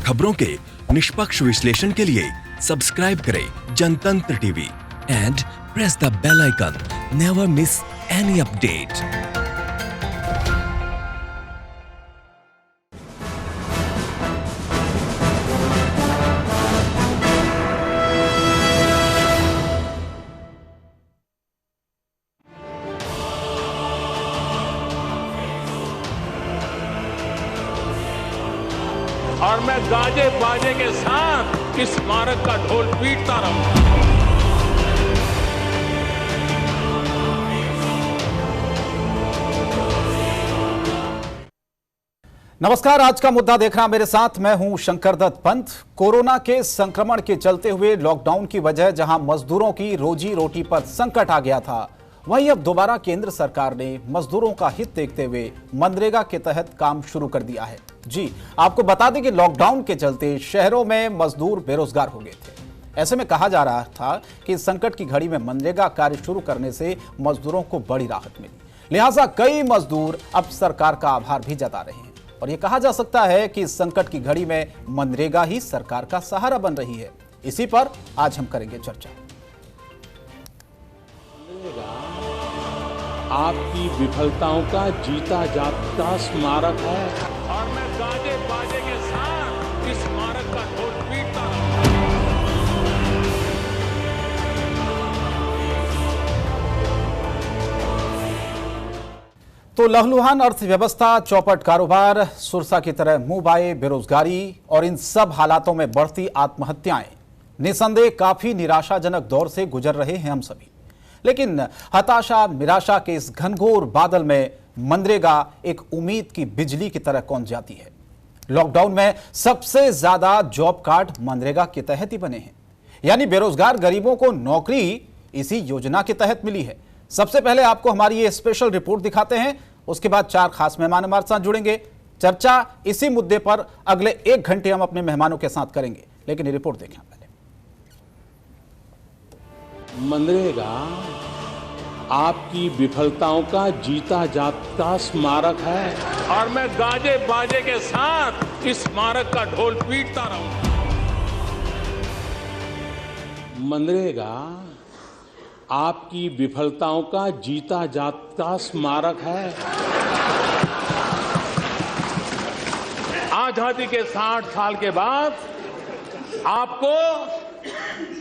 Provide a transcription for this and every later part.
खबरों के निष्पक्ष विश्लेषण के लिए सब्सक्राइब करें Jantantra TV and press the bell icon. Never miss any update. और मैं गाजे बाजे के साथ इस स्मारक का ढोल पीटता रहूंगा। नमस्कार, आज का मुद्दा देखना मेरे साथ, मैं हूं शंकर दत्त पंत। कोरोना के संक्रमण के चलते हुए लॉकडाउन की वजह जहां मजदूरों की रोजी रोटी पर संकट आ गया था, वहीं अब दोबारा केंद्र सरकार ने मजदूरों का हित देखते हुए मनरेगा के तहत काम शुरू कर दिया है। जी, आपको बता दें कि लॉकडाउन के चलते शहरों में मजदूर बेरोजगार हो गए थे। ऐसे में कहा जा रहा था कि संकट की घड़ी में मनरेगा कार्य शुरू करने से मजदूरों को बड़ी राहत मिली, लिहाजा कई मजदूर अब सरकार का आभार भी जता रहे हैं। और यह कहा जा सकता है कि इस संकट की घड़ी में मनरेगा ही सरकार का सहारा बन रही है। इसी पर आज हम करेंगे चर्चा। आपकी विफलताओं का जीता जागता स्मारक है और मैं गाजे बाजे के साथ इस स्मारक का ढोल पीटता रहूंगा। तो लहलुहान अर्थव्यवस्था, चौपट कारोबार, सुरसा की तरह मुंह बाए बेरोजगारी और इन सब हालातों में बढ़ती आत्महत्याएं, निसंदेह काफी निराशाजनक दौर से गुजर रहे हैं हम सभी। लेकिन हताशा निराशा के इस घनघोर बादल में मनरेगा एक उम्मीद की बिजली की तरह कौंध जाती है। लॉकडाउन में सबसे ज्यादा जॉब कार्ड मनरेगा के तहत ही बने हैं, यानी बेरोजगार गरीबों को नौकरी इसी योजना के तहत मिली है। सबसे पहले आपको हमारी ये स्पेशल रिपोर्ट दिखाते हैं, उसके बाद 4 खास मेहमान हमारे साथ जुड़ेंगे। चर्चा इसी मुद्दे पर अगले 1 घंटे हम अपने मेहमानों के साथ करेंगे, लेकिन ये रिपोर्ट देखें पहले। मनरेगा आपकी विफलताओं का जीता जागता स्मारक है और मैं गाजे बाजे के साथ इस स्मारक का ढोल पीटता रहूंगा। मनरेगा आपकी विफलताओं का जीता जागता स्मारक है। आजादी के 60 साल के बाद आपको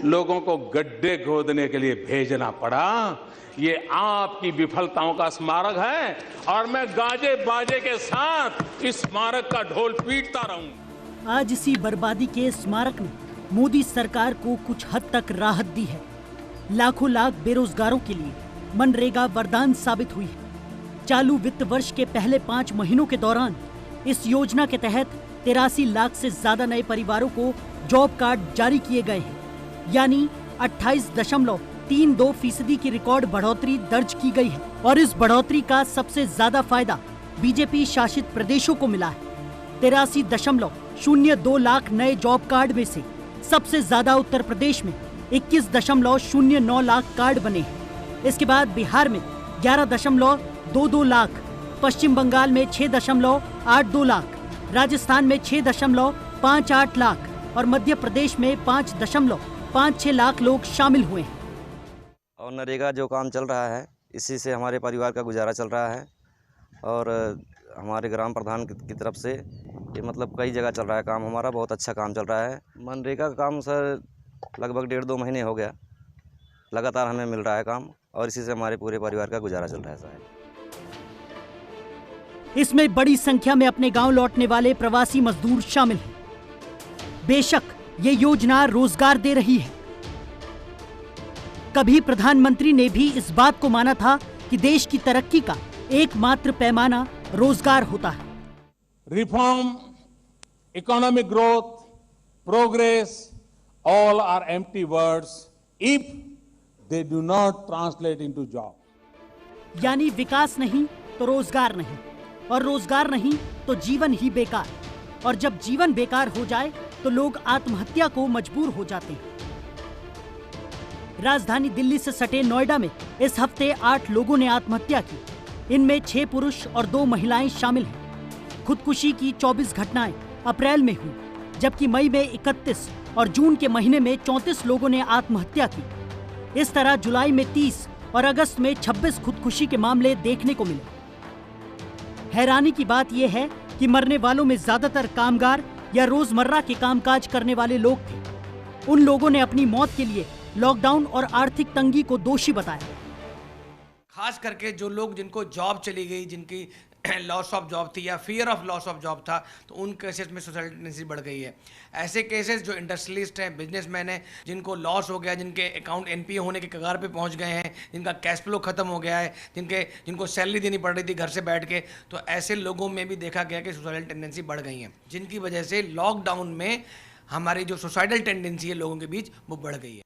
लोगों को गड्ढे खोदने के लिए भेजना पड़ा। ये आपकी विफलताओं का स्मारक है और मैं गाजे बाजे के साथ इस स्मारक का ढोल पीटता रहूंगा। आज इसी बर्बादी के स्मारक ने मोदी सरकार को कुछ हद तक राहत दी है। लाखों लाख बेरोजगारों के लिए मनरेगा वरदान साबित हुई है। चालू वित्त वर्ष के पहले 5 महीनों के दौरान इस योजना के तहत 83 लाख से ज्यादा नए परिवारों को जॉब कार्ड जारी किए गए हैं, यानी 28.32% की रिकॉर्ड बढ़ोतरी दर्ज की गई है। और इस बढ़ोतरी का सबसे ज्यादा फायदा बीजेपी शासित प्रदेशों को मिला है। 83.02 लाख नए जॉब कार्ड में से सबसे ज्यादा उत्तर प्रदेश में 21.09 लाख कार्ड बने हैं। इसके बाद बिहार में 11.22 लाख, पश्चिम बंगाल में 6.82 लाख, राजस्थान में 6.58 लाख और मध्य प्रदेश में 5.56 लाख लोग शामिल हुए हैं। और नरेगा जो काम चल रहा है, इसी से हमारे परिवार का गुजारा चल रहा है। और हमारे ग्राम प्रधान की तरफ से ये मतलब कई जगह चल रहा है काम, हमारा बहुत अच्छा काम चल रहा है। मनरेगा का काम सर लगभग 1.5-2 महीने हो गया, लगातार हमें मिल रहा है काम और इसी से हमारे पूरे परिवार का गुजारा चल रहा है साहब। इसमें बड़ी संख्या में अपने गांव लौटने वाले प्रवासी मजदूर शामिल हैं। बेशक ये योजना रोजगार दे रही है। कभी प्रधानमंत्री ने भी इस बात को माना था कि देश की तरक्की का एकमात्र पैमाना रोजगार होता है। Reform, economic growth, progress, all are empty words if they do not translate into job. यानी विकास नहीं तो रोजगार नहीं, और रोजगार नहीं तो जीवन ही बेकार, और जब जीवन बेकार हो जाए तो लोग आत्महत्या को मजबूर हो जाते हैं। राजधानी दिल्ली से सटे नोएडा में इस हफ्ते 8 लोगों ने आत्महत्या की। इनमें 6 पुरुष और 2 महिलाएं शामिल हैं। खुदकुशी की 24 घटनाएं अप्रैल में हुई, जबकि मई में 31 और जून के महीने में 34 लोगों ने आत्महत्या की। इस तरह जुलाई में 30 और अगस्त में 26 खुदकुशी के मामले देखने को मिले। हैरानी की बात यह है कि मरने वालों में ज्यादातर कामगार या रोजमर्रा के कामकाज करने वाले लोग थे। उन लोगों ने अपनी मौत के लिए लॉकडाउन और आर्थिक तंगी को दोषी बताया। खास करके जो लोग जिनको जॉब चली गई, जिनकी लॉस ऑफ जॉब थी या fear of loss of job था, तो उन केसेस में सुसाइडल टेंडेंसी बढ़ गई है। ऐसे केसेस जो इंडस्ट्रियलिस्ट हैं, बिजनेसमैन हैं, जिनको लॉस हो गया, जिनके अकाउंट एनपीए होने के कगार पे पहुंच गए हैं, जिनका कैश फ्लो खत्म हो गया है, जिनको सैलरी देनी पड़ रही थी घर से बैठ के, तो ऐसे लोगों में भी देखा गया कि सुसाइडल टेंडेंसी बढ़ गई है, जिनकी वजह से लॉकडाउन में हमारी जो सुसाइडल टेंडेंसी है लोगों के बीच वो बढ़ गई है।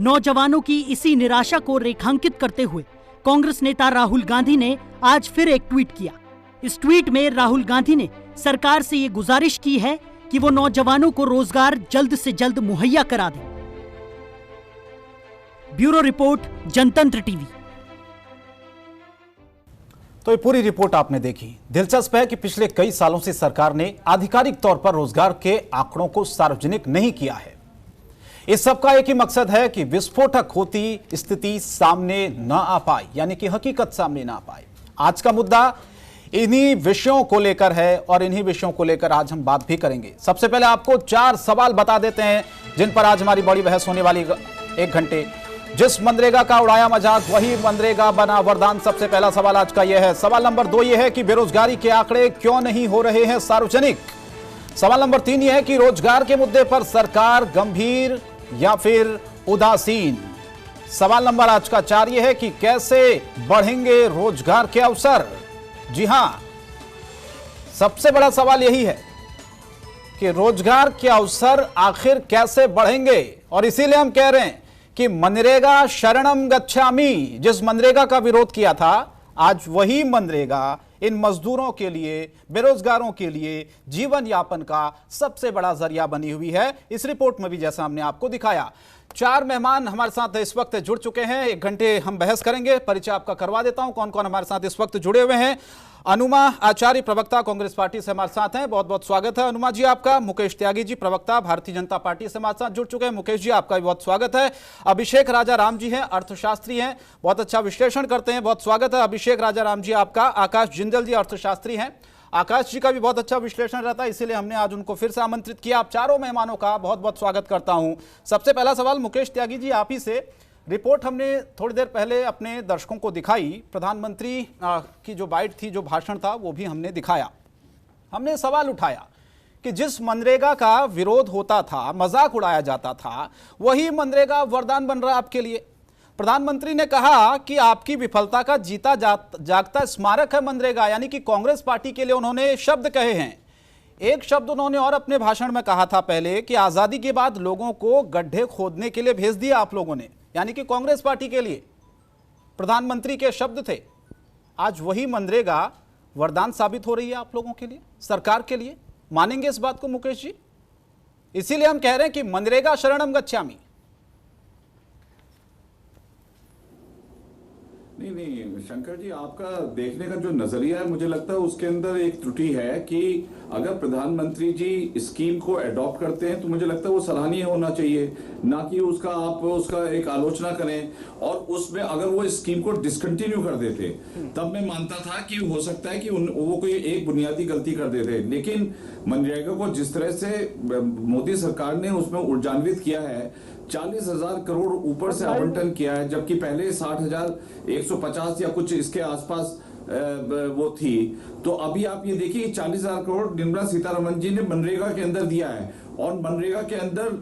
नौजवानों की इसी निराशा को रेखांकित करते हुए कांग्रेस नेता राहुल गांधी ने आज फिर एक ट्वीट किया। इस ट्वीट में राहुल गांधी ने सरकार से ये गुजारिश की है कि वो नौजवानों को रोजगार जल्द से जल्द मुहैया करा दें। ब्यूरो रिपोर्ट, जनतंत्र टीवी। तो ये पूरी रिपोर्ट आपने देखी। दिलचस्प है कि पिछले कई सालों से सरकार ने आधिकारिक तौर पर रोजगार के आंकड़ों को सार्वजनिक नहीं किया है। इस सब का एक ही मकसद है कि विस्फोटक होती स्थिति सामने न आ पाए, यानी कि हकीकत सामने न आ पाए। आज का मुद्दा इन्हीं विषयों को लेकर है और इन्हीं विषयों को लेकर आज हम बात भी करेंगे। सबसे पहले आपको 4 सवाल बता देते हैं जिन पर आज हमारी बड़ी बहस होने वाली 1 घंटे। जिस मनरेगा का उड़ाया मजाक वही मनरेगा बना वरदान। सबसे पहला सवाल आज का यह है। सवाल नंबर 2 यह है कि बेरोजगारी के आंकड़े क्यों नहीं हो रहे हैं सार्वजनिक। सवाल नंबर 3 यह है कि रोजगार के मुद्दे पर सरकार गंभीर या फिर उदासीन। सवाल नंबर आज का 4 यह है कि कैसे बढ़ेंगे रोजगार के अवसर। जी हां, सबसे बड़ा सवाल यही है कि रोजगार के अवसर आखिर कैसे बढ़ेंगे। और इसीलिए हम कह रहे हैं कि मनरेगा शरणम गच्छामि। जिस मनरेगा का विरोध किया था, आज वही मनरेगा इन मजदूरों के लिए, बेरोजगारों के लिए जीवन यापन का सबसे बड़ा जरिया बनी हुई है। इस रिपोर्ट में भी जैसा हमने आपको दिखाया। 4 मेहमान हमारे साथ इस वक्त जुड़ चुके हैं। 1 घंटे हम बहस करेंगे। परिचय आपका करवा देता हूं कौन कौन हमारे साथ इस वक्त जुड़े हुए हैं। अनुमा आचार्य, प्रवक्ता कांग्रेस पार्टी से हमारे साथ हैं, बहुत बहुत स्वागत है अनुमा जी आपका। मुकेश त्यागी जी, प्रवक्ता भारतीय जनता पार्टी से हमारे साथ जुड़ चुके हैं, मुकेश जी आपका भी बहुत स्वागत है। अभिषेक राजा राम जी हैं, अर्थशास्त्री हैं, बहुत अच्छा विश्लेषण करते हैं, बहुत स्वागत है अभिषेक राजा राम जी आपका। आकाश जिंदल जी अर्थशास्त्री हैं, आकाश जी का भी बहुत अच्छा विश्लेषण रहता है, इसीलिए हमने आज उनको फिर से आमंत्रित किया। आप चारों मेहमानों का बहुत बहुत स्वागत करता हूं। सबसे पहला सवाल मुकेश त्यागी जी आप ही से। रिपोर्ट हमने थोड़ी देर पहले अपने दर्शकों को दिखाई, प्रधानमंत्री की जो बाइट थी, जो भाषण था, वो भी हमने दिखाया। हमने सवाल उठाया कि जिस मनरेगा का विरोध होता था, मजाक उड़ाया जाता था, वही मनरेगा वरदान बन रहा आपके लिए। प्रधानमंत्री ने कहा कि आपकी विफलता का जीता जागता स्मारक है मनरेगा, यानी कि कांग्रेस पार्टी के लिए उन्होंने शब्द कहे हैं। एक शब्द उन्होंने और अपने भाषण में कहा था पहले कि आजादी के बाद लोगों को गड्ढे खोदने के लिए भेज दिया आप लोगों ने, यानी कि कांग्रेस पार्टी के लिए प्रधानमंत्री के शब्द थे। आज वही मनरेगा वरदान साबित हो रही है आप लोगों के लिए, सरकार के लिए। मानेंगे इस बात को मुकेश जी? इसीलिए हम कह रहे हैं कि मनरेगा शरणम गच्छामि। नहीं शंकर जी, आपका देखने का जो नजरिया है, मुझे लगता है उसके अंदर एक त्रुटि है कि अगर प्रधानमंत्री जी स्कीम को अडॉप्ट करते हैं तो मुझे लगता है वो सराहनीय होना चाहिए, ना कि आप उसका एक आलोचना करें। और उसमें अगर वो स्कीम को डिसकंटिन्यू कर देते तब मैं मानता था कि हो सकता है कि वो कोई एक बुनियादी गलती कर देते। लेकिन मनरेगा को जिस तरह से मोदी सरकार ने उसमें ऊर्जान्वित किया है, 40,000 करोड़ ऊपर से आवंटन किया है, जबकि पहले 60,150 या कुछ इसके आसपास वो थी। तो अभी आप ये देखिए कि 40,000 करोड़ निर्मला सीतारमण जी ने मनरेगा के अंदर दिया है, और मनरेगा के अंदर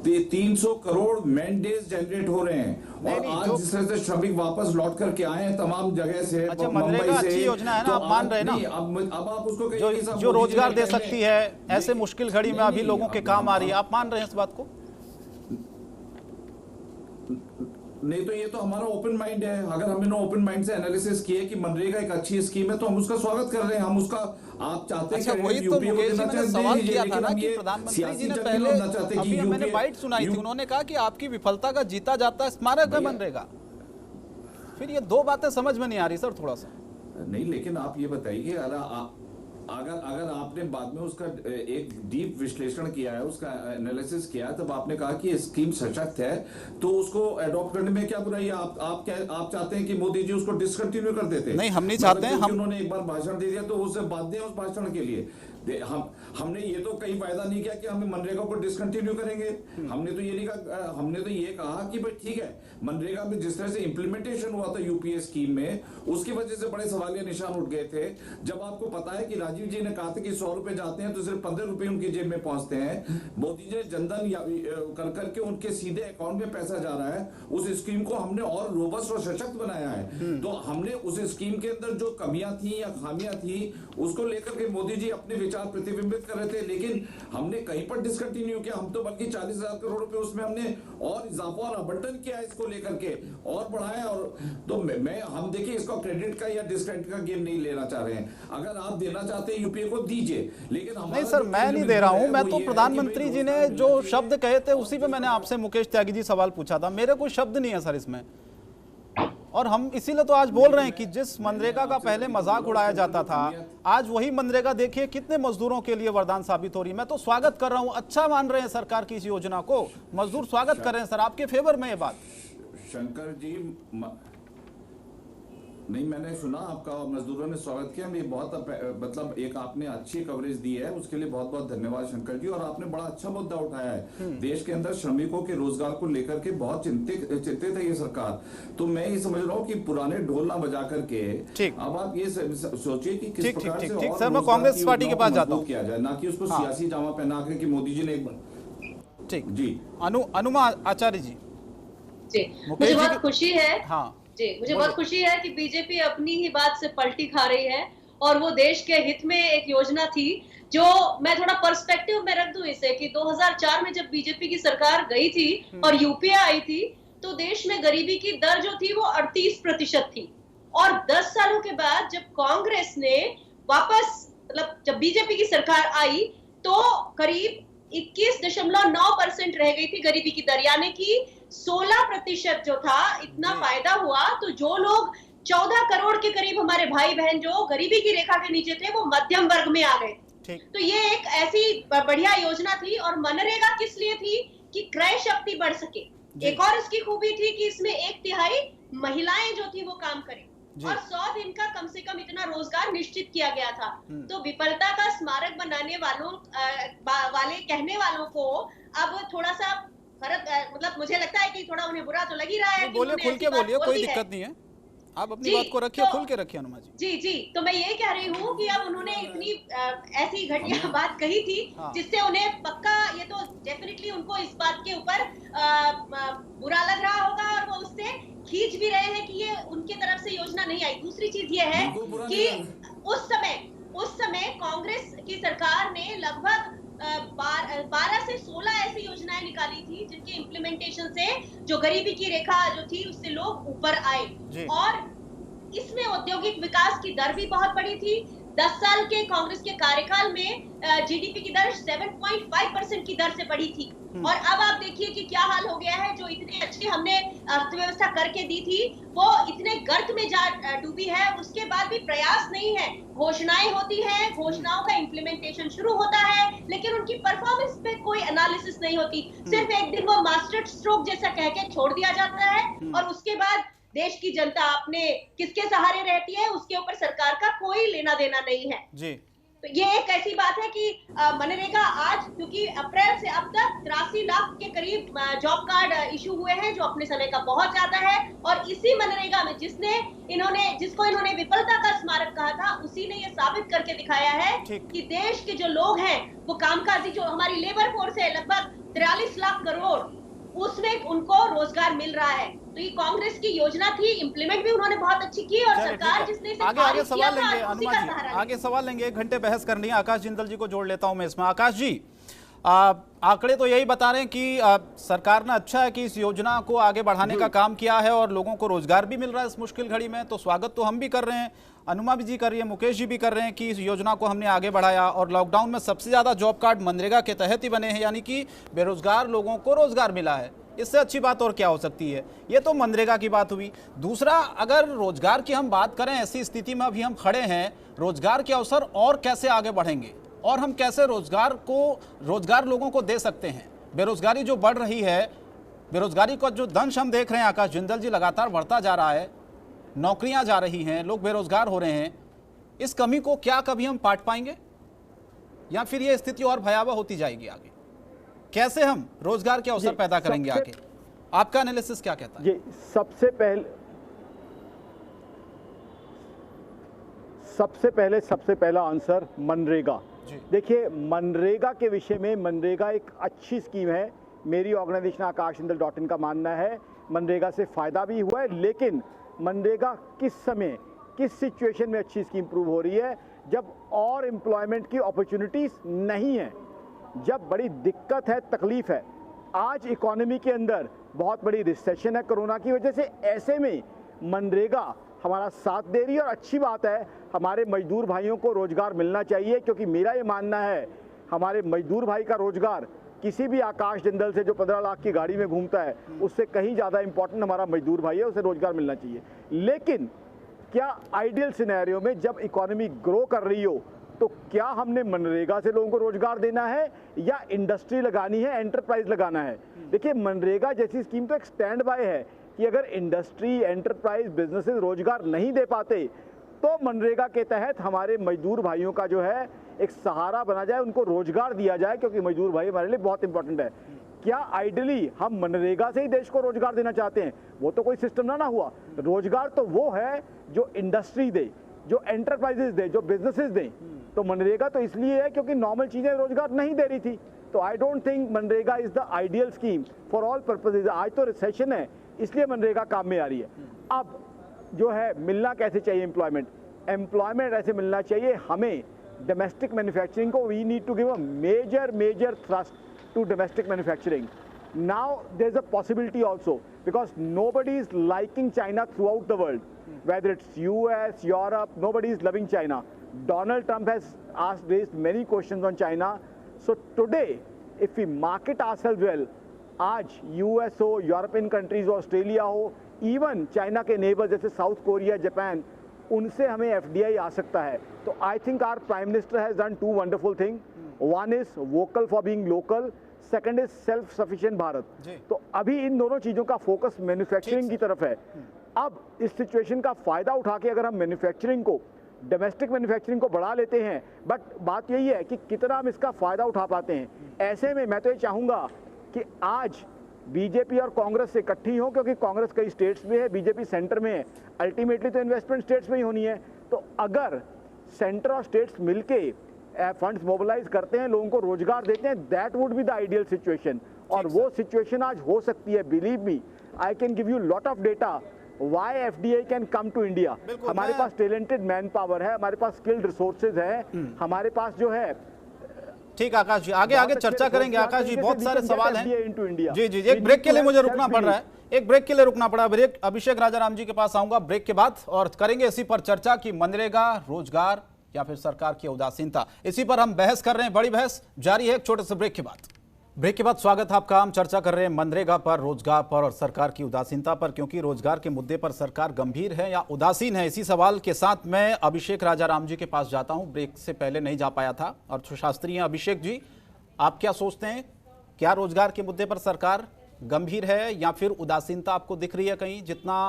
300 करोड़ मैन डेज जनरेट हो रहे हैं। और आज जिस तरह से श्रमिक वापस लौट करके आए हैं तमाम जगह से, मुंबई से, अच्छी योजना है ना, आप मान रहे हैं ना? अब आप उसको जो रोजगार दे सकती है ऐसे मुश्किल घड़ी में अभी लोगों के काम आ रही है, आप मान रहे हैं इस बात को? नहीं तो ये तो हमारा ओपन माइंड है। अगर हमने ओपन माइंड से एनालिसिस किया कि मनरेगा एक अच्छी स्कीम है तो हम उसका स्वागत कर रहे हैं। हम उसका, आप चाहते हैं कि वही तो मुकेश जी मैंने सवाल किया था ना कि प्रधानमंत्री जी ने पहले, अभी मैंने बाइट सुनाई थी, उन्होंने कहा कि आपकी विफलता का जीता जाता स्मारक है मनरेगा। फिर ये 2 बातें समझ में नहीं आ रही सर थोड़ा सा। नहीं, लेकिन आप ये बताइए, अगर आपने बाद में उसका एक डीप विश्लेषण किया है, उसका एनालिसिस किया है, तब आपने कहा कि स्कीम सशक्त है, तो उसको अडॉप्ट करने में क्या बुराई है? आप चाहते हैं कि मोदी जी उसको डिसकंटिन्यू कर देते? नहीं, हम नहीं चाहते हैं। हम उन्होंने एक बार भाषण दे दिया तो उससे बाध्य है उस भाषण के लिए। हमने ये तो कहीं फायदा नहीं किया कि हमें मनरेगा को डिसकंटिन्यू करेंगे। हमने तो ये नहीं कहा, हमने तो ये कहा कि भाई ठीक है, मनरेगा में जिस तरह से इंप्लीमेंटेशन हुआ था यूपीए स्कीम में, उसकी वजह से बड़े सवालिया निशान उठ गए थे। जब आपको पता है कि राजीव जी ने कहा था कि 100 रुपए जाते हैं तो सिर्फ 15 रुपए उनकी जेब में पहुंचते हैं, मोदी जी ने जनधन कर करके उनके सीधे अकाउंट में पैसा जा रहा है, उस स्कीम को हमने और रोबस्ट और सशक्त बनाया है। तो हमने उस स्कीम के अंदर जो कमियां थी या खामियां थी उसको लेकर के मोदी जी अपने विचार प्रतिबिंबित कर रहे थे, लेकिन हमने कहीं पर डिसकंटिन्यू किया। हम तो बल्कि 40,000 करोड़ रुपए उसमें हमने और इजाफा और आवंटन किया इसको लेकर के और बढ़ाया। और तो हम देखिए इसको क्रेडिट का या डिसक्रेडिट का गेम नहीं लेना चाह रहे हैं। अगर आप देना चाहते हैं यूपीए को दीजिए, लेकिन नहीं सर, मैं नहीं दे रहा हूं। मैं तो प्रधानमंत्री जी ने जो शब्द कहे थे उसी पे मैंने आपसे मुकेश त्यागी जी सवाल पूछा था। मेरे कोई शब्द नहीं है सर इसमें, और हम इसीलिए तो आज बोल रहे हैं कि जिस मनरेगा का पहले मजाक उड़ाया जाता था, आज वही मनरेगा देखिए कितने मजदूरों के लिए वरदान साबित हो रही है। मैं तो स्वागत कर रहा हूं, अच्छा मान रहे हैं सरकार की इस योजना को, मजदूर स्वागत कर रहे हैं सर, आपके फेवर में ये बात। शंकर जी नहीं, मैंने सुना आपका, मजदूरों ने स्वागत किया। ये बहुत मतलब एक आपने अच्छी कवरेज दी है, उसके लिए बहुत बहुत धन्यवाद शंकर जी। और आपने बड़ा अच्छा मुद्दा उठाया है। देश के अंदर श्रमिकों के रोजगार को लेकर के बहुत चिंतित है ये सरकार। तो मैं ये समझ रहा हूँ कि पुराने ढोल ना बजा करके अब आप ये सोचिए कि किस प्रकार से और सर, मैं कांग्रेस पार्टी के पास जाता हूँ, किया जाए, ना कि उसको सियासी जामा पहना कर कि मोदी जी ने एक बार। ठीक जी, अनुमा आचार्य जी। मुझे बहुत खुशी है। हाँ जी, मुझे बहुत खुशी है कि बीजेपी अपनी ही बात से पलटी खा रही है, और वो देश के हित में एक योजना थी जो, मैं थोड़ा पर्सपेक्टिव में रख दूं इसे, कि 2004 में जब बीजेपी की सरकार गई थी और यूपीए आई थी, तो देश में गरीबी की दर जो थी वो 38% थी। और 10 सालों के बाद जब कांग्रेस ने वापस, मतलब जब बीजेपी की सरकार आई, तो करीब 21.9% रह गई थी गरीबी की दर, यानी कि 16% जो था, इतना फायदा हुआ। तो जो लोग 14 करोड़ के करीब हमारे भाई बहन जो गरीबी की रेखा के नीचे थे, वो मध्यम वर्ग में आ गए। तो ये एक ऐसी बढ़िया योजना थी। और मनरेगा किस लिए थी? कि क्रय शक्ति बढ़ सके। एक और इसकी खूबी थी कि इसमें 1/3 महिलाएं जो थी वो काम करें, और 100 दिन का कम से कम इतना रोजगार निश्चित किया गया था। तो विफलता का स्मारक बनाने वाले कहने वालों को अब थोड़ा सा फर्क, मतलब मुझे लगता है कि थोड़ा उन्हें बुरा तो लग ही रहा है। बोलिए, खुल के बोलिए, कोई दिक्कत नहीं है, आप अपनी बात को रखिए, खुल के रखिए अनुमा जी। जी, तो मैं ये कह रही हूँ कि अब उन्होंने इतनी ऐसी घटिया बात कही थी, जिससे उन्हें पक्का, ये तो डेफिनेटली उनको इस बात के ऊपर बुरा लग रहा होगा, और वो उससे खींच भी रहे हैं कि ये उनके तरफ से योजना नहीं आई। दूसरी चीज ये है कि उस समय कांग्रेस की सरकार ने लगभग 12 से 16 ऐसी योजनाएं निकाली थी जिनके इम्प्लीमेंटेशन से जो गरीबी की रेखा जो थी उससे लोग ऊपर आए। और इसमें औद्योगिक विकास की दर भी बहुत बड़ी थी। 10 साल के कांग्रेस के कार्यकाल में जीडीपी की दर 7.5% की दर से बढ़ी थी। और अब आप देखिए कि क्या हाल हो गया है। जो इतने अच्छे हमने अर्थव्यवस्था करके दी थी, वो इतने गर्त में जा डूबी है। उसके बाद भी प्रयास नहीं है। घोषणाएं होती हैं, घोषणाओं का इम्प्लीमेंटेशन शुरू होता है, लेकिन उनकी परफॉर्मेंस पे कोई एनालिसिस नहीं होती। सिर्फ एक दिन वो मास्टर स्ट्रोक जैसा कह के छोड़ दिया जाता है, और उसके बाद देश की जनता अपने किसके सहारे रहती है, उसके ऊपर सरकार का कोई लेना देना नहीं है जी। तो ये एक ऐसी बात है कि मनरेगा आज, क्योंकि अप्रैल से अब तक 83 लाख के करीब जॉब कार्ड इशू हुए हैं, जो अपने समय का बहुत ज्यादा है। और इसी मनरेगा में जिसको इन्होंने विफलता का स्मारक कहा था, उसी ने ये साबित करके दिखाया है कि देश के जो लोग हैं, वो कामकाजी, जो हमारी लेबर फोर्स है लगभग 43 लाख करोड़, उसमें उनको रोजगार मिल रहा है। तो ये कांग्रेस की योजना थी, इम्प्लीमेंट भी उन्होंने बहुत अच्छी की, और सरकार जिसने इसे आगे सवाल लेंगे अनुमा जी, आगे सवाल लेंगे। 1 घंटे बहस करनी है। आकाश जिंदल जी को जोड़ लेता हूं मैं इसमें। आकाश जी, आंकड़े तो यही बता रहे हैं कि सरकार ने अच्छा है कि इस योजना को आगे बढ़ाने का काम किया है, और लोगों को रोजगार भी मिल रहा है इस मुश्किल घड़ी में। तो स्वागत तो हम भी कर रहे हैं, अनुमा जी कर रही है, मुकेश जी भी कर रहे हैं कि इस योजना को हमने आगे बढ़ाया। और लॉकडाउन में सबसे ज्यादा जॉब कार्ड मनरेगा के तहत ही बने हैं, यानी कि बेरोजगार लोगों को रोजगार मिला है। इससे अच्छी बात और क्या हो सकती है। ये तो मनरेगा की बात हुई। दूसरा, अगर रोजगार की हम बात करें, ऐसी स्थिति में अभी हम खड़े हैं, रोजगार के अवसर और कैसे आगे बढ़ेंगे और हम कैसे रोजगार लोगों को दे सकते हैं। बेरोजगारी जो बढ़ रही है, बेरोजगारी का जो दंश हम देख रहे हैं आकाश जिंदल जी, लगातार बढ़ता जा रहा है, नौकरियां जा रही हैं, लोग बेरोजगार हो रहे हैं। इस कमी को क्या कभी हम पाट पाएंगे या फिर ये स्थिति और भयावह होती जाएगी आगे? कैसे हम रोजगार के अवसर पैदा करेंगे आगे? आपका एनालिसिस क्या कहता है? जी, सबसे पहला आंसर मनरेगा। देखिए, मनरेगा के विषय में, मनरेगा एक अच्छी स्कीम है। मेरी ऑर्गेनाइजेशन akashjindal.in का मानना है मनरेगा से फायदा भी हुआ है, लेकिन मनरेगा किस समय, किस सिचुएशन में अच्छी स्कीम प्रूव हो रही है? जब और एम्प्लॉयमेंट की अपॉर्चुनिटीज नहीं है, जब बड़ी दिक्कत है, तकलीफ है। आज इकोनॉमी के अंदर बहुत बड़ी रिसेशन है कोरोना की वजह से। ऐसे में मनरेगा हमारा साथ दे रही है और अच्छी बात है। हमारे मजदूर भाइयों को रोजगार मिलना चाहिए, क्योंकि मेरा ये मानना है हमारे मजदूर भाई का रोजगार किसी भी आकाश जिंदल से जो 15 लाख की गाड़ी में घूमता है उससे कहीं ज़्यादा इंपॉर्टेंट हमारा मजदूर भाई है, उसे रोजगार मिलना चाहिए। लेकिन क्या आइडियल सिनेरियो में जब इकोनॉमी ग्रो कर रही हो तो क्या हमने मनरेगा से लोगों को रोजगार देना है या इंडस्ट्री लगानी है, एंटरप्राइज लगाना है? देखिए, मनरेगा जैसी स्कीम तो एक स्टैंड बाय है कि अगर इंडस्ट्री, एंटरप्राइज, बिजनेसेस रोजगार नहीं दे पाते तो मनरेगा के तहत हमारे मजदूर भाइयों का जो है एक सहारा बना जाए, उनको रोजगार दिया जाए, क्योंकि मजदूर भाई हमारे लिए बहुत इंपॉर्टेंट है। क्या आइडियली हम मनरेगा से ही देश को रोजगार देना चाहते हैं? वो तो कोई सिस्टम ना हुआ। रोजगार तो वो है जो इंडस्ट्री दे, जो एंटरप्राइजेस दे, जो बिजनेसेस दे। तो मनरेगा तो इसलिए है क्योंकि नॉर्मल चीजें रोजगार नहीं दे रही थी। तो I don't think MNREGA is the ideal scheme for all purposes. आज तो रिसेशन है, इसलिए मनरेगा काम में आ रही है। अब जो है मिलना कैसे चाहिए एम्प्लॉयमेंट ऐसे मिलना चाहिए हमें डोमेस्टिक मैन्युफैक्चरिंग को। We need to give a major thrust to domestic manufacturing. Now there's a possibility also, because nobody is liking China throughout the world, whether it's US, Europe, nobody is loving China. Donald Trump has raised many questions on China. So today, if we market ourselves well, आज US हो, European countries हो, Australia हो, even China के neighbour जैसे South Korea, Japan, उनसे हमें FDI आ सकता है। तो I think our prime minister has done 2 wonderful thing. One is vocal for being local, second is self sufficient Bharat. तो अभी इन दोनों चीजों का फोकस मैन्युफैक्चरिंग की तरफ है। अब इस सिचुएशन का फायदा उठा के अगर हम मैन्युफैक्चरिंग को, डोमेस्टिक मैन्युफैक्चरिंग को बढ़ा लेते हैं, बट बात यही है कि कितना हम इसका फायदा उठा पाते हैं। ऐसे में मैं तो ये चाहूंगा कि आज बीजेपी और कांग्रेस से इकट्ठी हो, क्योंकि कांग्रेस कई स्टेट्स में है, बीजेपी सेंटर में है। अल्टीमेटली तो इन्वेस्टमेंट स्टेट्स में ही होनी है। तो अगर सेंटर और स्टेट्स मिलके फंड्स मोबिलाइज करते हैं, लोगों को रोजगार देते हैं, that would be the ideal situation. और वो सिचुएशन आज हो सकती है। Believe me, I can give you lot of data why FDI can come to India. हमारे पास टैलेंटेड मैन पावर है, हमारे पास स्किल्ड रिसोर्सेज है, हमारे पास जो है। ठीक आकाश जी, आगे चर्चा करेंगे। आकाश जी, बहुत सारे सवाल हैं। जी, एक ब्रेक के लिए मुझे रुकना पड़ रहा है, एक ब्रेक के लिए रुकना पड़ा। ब्रेक, अभिषेक राजाराम जी के पास आऊंगा ब्रेक के बाद और करेंगे इसी पर चर्चा कि मनरेगा, रोजगार या फिर सरकार की उदासीनता, इसी पर हम बहस कर रहे हैं। बड़ी बहस जारी है एक छोटे से ब्रेक के बाद। ब्रेक के बाद स्वागत है आपका। हम चर्चा कर रहे हैं मनरेगा पर, रोजगार पर और सरकार की उदासीनता पर, क्योंकि रोजगार के मुद्दे पर सरकार गंभीर है या उदासीन है। इसी सवाल के साथ मैं अभिषेक राजाराम जी के पास जाता हूं। ब्रेक से पहले नहीं जा पाया था। अर्थशास्त्री हैं अभिषेक जी, आप क्या सोचते हैं, क्या रोजगार के मुद्दे पर सरकार गंभीर है या फिर उदासीनता आपको दिख रही है कहीं? जितना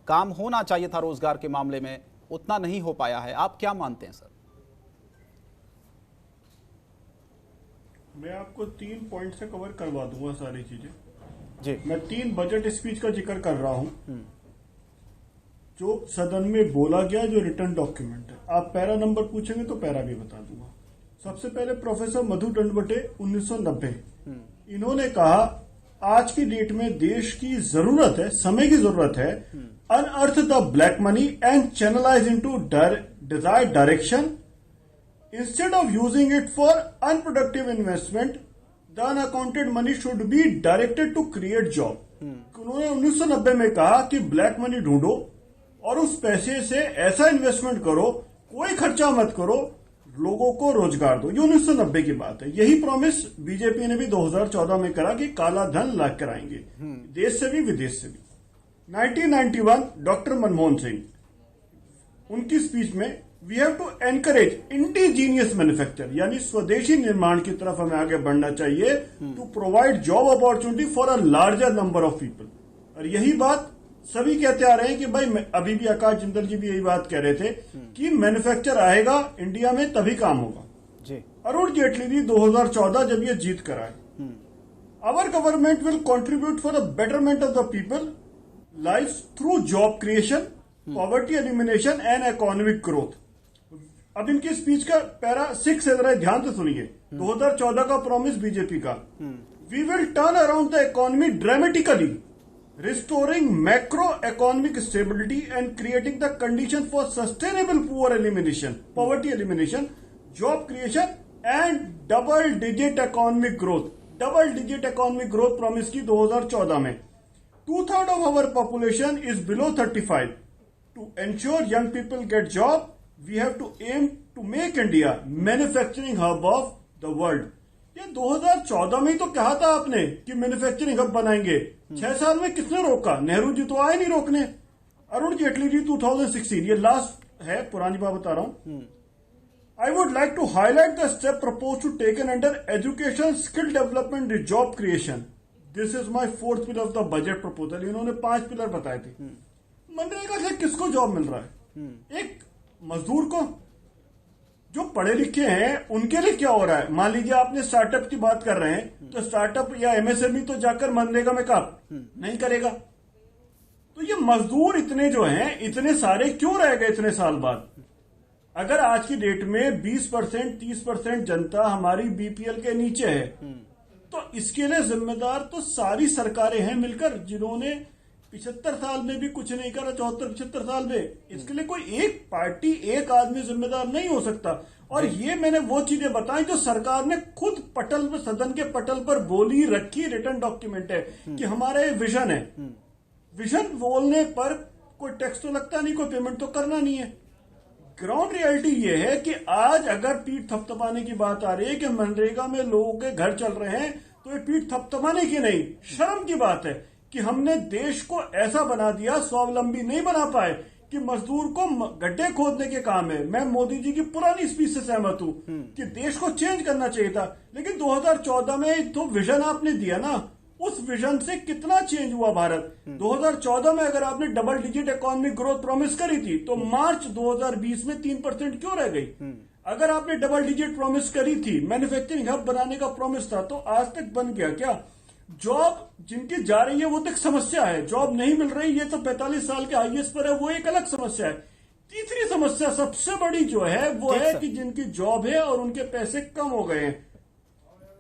काम होना चाहिए था रोजगार के मामले में उतना नहीं हो पाया है, आप क्या मानते हैं सर? मैं आपको 3 पॉइंट से कवर करवा दूंगा सारी चीजें जी। मैं 3 बजट स्पीच का जिक्र कर रहा हूं जो सदन में बोला गया, जो रिटर्न डॉक्यूमेंट है। आप पैरा नंबर पूछेंगे तो पैरा भी बता दूंगा। सबसे पहले प्रोफेसर मधु दंडवटे 1990, इन्होंने कहा आज की डेट में देश की जरूरत है, समय की जरूरत है, unearth the black money and channelise into desired direction instead of using it for unproductive investment, the unaccounted money should be directed to create job. उन्होंने 1990 में कहा कि ब्लैक मनी ढूंढो और उस पैसे से ऐसा इन्वेस्टमेंट करो, कोई खर्चा मत करो लोगों को रोजगार दो। ये 1990 की बात है। यही प्रॉमिस बीजेपी ने भी 2014 में करा कि काला धन ला कर आएंगे, देश से भी विदेश से भी। 1991 डॉक्टर मनमोहन सिंह, उनकी स्पीच में we have to encourage indigenous manufacture, यानी स्वदेशी निर्माण की तरफ हमें आगे बढ़ना चाहिए, to provide job opportunity for a larger number of people. और यही बात सभी कहते आ रहे हैं कि भाई, अभी भी आकाश जिंदल जी भी यही बात कह रहे थे कि मैन्युफैक्चर आएगा इंडिया में तभी काम होगा जी। अरुण जेटली जी 2014 जब ये जीत कर आए, our government will contribute for the betterment of the people life through job creation, poverty elimination and economic growth. अब इनकी स्पीच का पैरा 6 से जरा ध्यान से सुनिए। 2014 का प्रॉमिस बीजेपी का, we will turn around the economy dramatically, restoring macroeconomic stability and creating the condition for sustainable poverty elimination, job creation and double-digit economic growth. Double-digit economic growth promise की 2014 में। 2/3 of our population is below 35. To ensure young people get job, we have to aim to make India manufacturing hub of the world. ये 2014 में ही तो कहा था आपने कि manufacturing hub बनाएंगे। 6 साल में किसने रोका? नेहरू जी तो आए नहीं रोकने। अरुण जेटली जी 2016, ये लास्ट है, पुरानी बात बता रहा हूं। I would like to highlight the step propose to taken under education, skill development, job creation. This is my 4th pillar of the budget proposal. इन्होंने 5 पिलर बताए थे। मनरेगा से किसको जॉब मिल रहा है? एक मजदूर को, जो पढ़े लिखे हैं उनके लिए क्या हो रहा है? मान लीजिए आपने स्टार्टअप की बात कर रहे हैं, तो स्टार्टअप या एमएसएमई तो जाकर मनरेगा में काम नहीं करेगा। तो ये मजदूर इतने जो हैं, इतने सारे क्यों रह गए इतने साल बाद? अगर आज की डेट में 20%, 30% जनता हमारी बीपीएल के नीचे है, तो इसके लिए जिम्मेदार तो सारी सरकारें हैं मिलकर, जिन्होंने 75 साल में भी कुछ नहीं करा, 74-75 साल में। इसके लिए कोई एक पार्टी, एक आदमी जिम्मेदार नहीं हो सकता। और ये मैंने वो चीजें बताई जो सरकार ने खुद पटल पर, सदन के पटल पर बोली रखी, रिटर्न डॉक्यूमेंट है कि हमारा ये विजन है। विजन बोलने पर कोई टैक्स तो लगता नहीं, कोई पेमेंट तो करना नहीं है। ग्राउंड रियलिटी ये है कि आज अगर पीठ थपथपाने की बात आ रही है कि मनरेगा में लोगों के घर चल रहे हैं, तो ये पीठ थपथपाने की नहीं, शर्म की बात है कि हमने देश को ऐसा बना दिया, स्वावलंबी नहीं बना पाए कि मजदूर को गड्ढे खोदने के काम है। मैं मोदी जी की पुरानी स्पीच से सहमत हूं कि देश को चेंज करना चाहिए था, लेकिन 2014 में तो विजन आपने दिया ना, उस विजन से कितना चेंज हुआ भारत? 2014 में अगर आपने double digit economic growth promise करी थी, तो मार्च 2020 में 3% क्यों रह गई? अगर आपने डबल डिजिट प्रॉमिस करी थी, मैन्युफैक्चरिंग हब बनाने का प्रॉमिस था, तो आज तक बन गया क्या? जॉब जिनकी जा रही है वो तो एक समस्या है, जॉब नहीं मिल रही ये तो 45 साल के हाईएस्ट पर है, वो एक अलग समस्या है। तीसरी समस्या सबसे बड़ी जो है वो है कि जिनकी जॉब है और उनके पैसे कम हो गए हैं।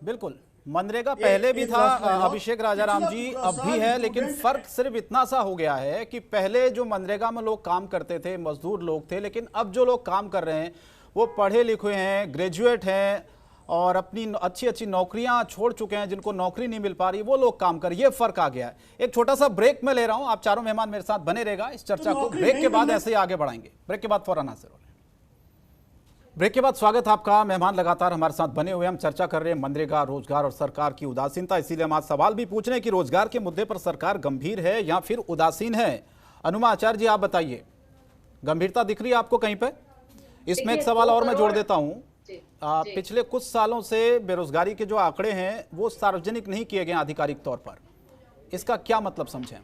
बिल्कुल, मनरेगा पहले भी था अभिषेक राजाराम जी, अब भी है, लेकिन फर्क सिर्फ इतना सा हो गया है कि पहले जो मनरेगा में लोग काम करते थे मजदूर लोग थे, लेकिन अब जो लोग काम कर रहे हैं वो पढ़े लिखे हैं, ग्रेजुएट हैं और अपनी अच्छी अच्छी नौकरियां छोड़ चुके हैं, जिनको नौकरी नहीं मिल पा रही वो लोग काम कर, ये फर्क आ गया है। एक छोटा सा ब्रेक में ले रहा हूं, आप चारों मेहमान मेरे साथ बने रहेगा इस चर्चा को, ब्रेक के बाद ऐसे ही आगे बढ़ाएंगे। ब्रेक के बाद फौरन हाजिर हो रहे हैं। ब्रेक के बाद स्वागत आपका। मेहमान लगातार हमारे साथ बने हुए, हम चर्चा कर रहे हैं मनरेगा, रोजगार और सरकार की उदासीनता। इसीलिए हम आज सवाल भी पूछ रहे हैं कि रोजगार के मुद्दे पर सरकार गंभीर है या फिर उदासीन है। अनुमा आचार्य जी, आप बताइए, गंभीरता दिख रही है आपको कहीं पे? इसमें एक सवाल और मैं जोड़ देता हूं, पिछले कुछ सालों से बेरोजगारी के जो आंकड़े हैं वो सार्वजनिक नहीं किए गए आधिकारिक तौर पर, इसका क्या मतलब समझें?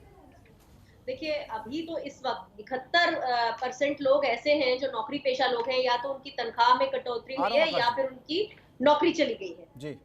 देखिए, अभी तो इस वक्त 71% लोग ऐसे हैं जो नौकरी पेशा लोग हैं, या तो उनकी तनख्वाह में कटौती हुई है या फिर उनकी नौकरी चली गई है जी।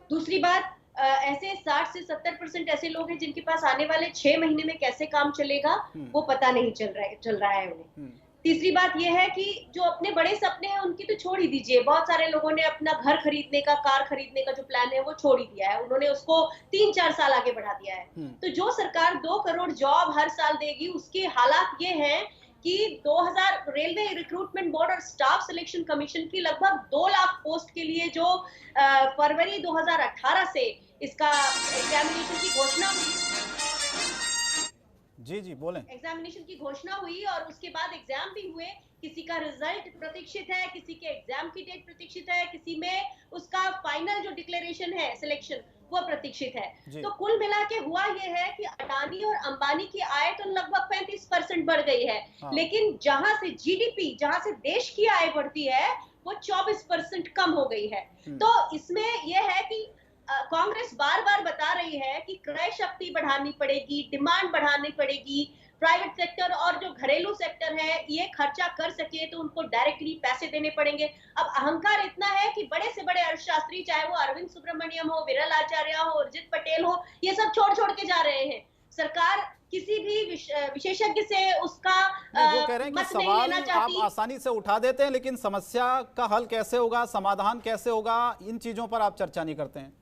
दूसरी बात, ऐसे 60 से 70% ऐसे लोग हैं जिनके पास आने वाले 6 महीने में कैसे काम चलेगा वो पता नहीं चल रहा है उन्हें। तीसरी बात यह है कि जो अपने बड़े सपने हैं उनकी तो छोड़ ही दीजिए, बहुत सारे लोगों ने अपना घर खरीदने का, कार खरीदने का जो प्लान है वो छोड़ ही दिया है, उन्होंने उसको 3-4 साल आगे बढ़ा दिया है। तो जो सरकार 2 करोड़ जॉब हर साल देगी, उसके हालात ये हैं कि 2000 रेलवे रिक्रूटमेंट बोर्ड और स्टाफ सिलेक्शन कमीशन की लगभग 2 लाख पोस्ट के लिए जो फरवरी 2018 से इसका एग्जामिनेशन की घोषणा हुई जी जी बोलें। एग्जामिनेशन की घोषणा हुई और उसके बाद एग्जाम भी हुए, किसी का रिजल्ट प्रतीक्षित है, किसी के एग्जाम की डेट प्रतीक्षित है, किसी में उसका फाइनल जो डिक्लेरेशन है सिलेक्शन वो प्रतीक्षित है। तो कुल मिला के हुआ ये है कि अडानी और अंबानी की आय तो लगभग 35% बढ़ गई है। लेकिन जहां से जीडीपी, जहां से देश की आय बढ़ती है वो 24% कम हो गई है। तो इसमें यह है कि कांग्रेस बार बार बता रही है कि क्रय शक्ति बढ़ानी पड़ेगी, डिमांड बढ़ानी पड़ेगी, प्राइवेट सेक्टर और जो घरेलू सेक्टर है ये खर्चा कर सके तो उनको डायरेक्टली पैसे देने पड़ेंगे। अब अहंकार इतना है कि बड़े से बड़े अर्थशास्त्री, चाहे वो अरविंद सुब्रमण्यम हो, विरल आचार्य हो, उर्जित पटेल हो, ये सब छोड़ के जा रहे हैं। सरकार किसी भी विशेषज्ञ से उसका वो कह रहे हैं कि सवाल आप आसानी से उठा देते हैं, लेकिन समस्या का हल कैसे होगा, समाधान कैसे होगा, इन चीजों पर आप चर्चा नहीं करते हैं।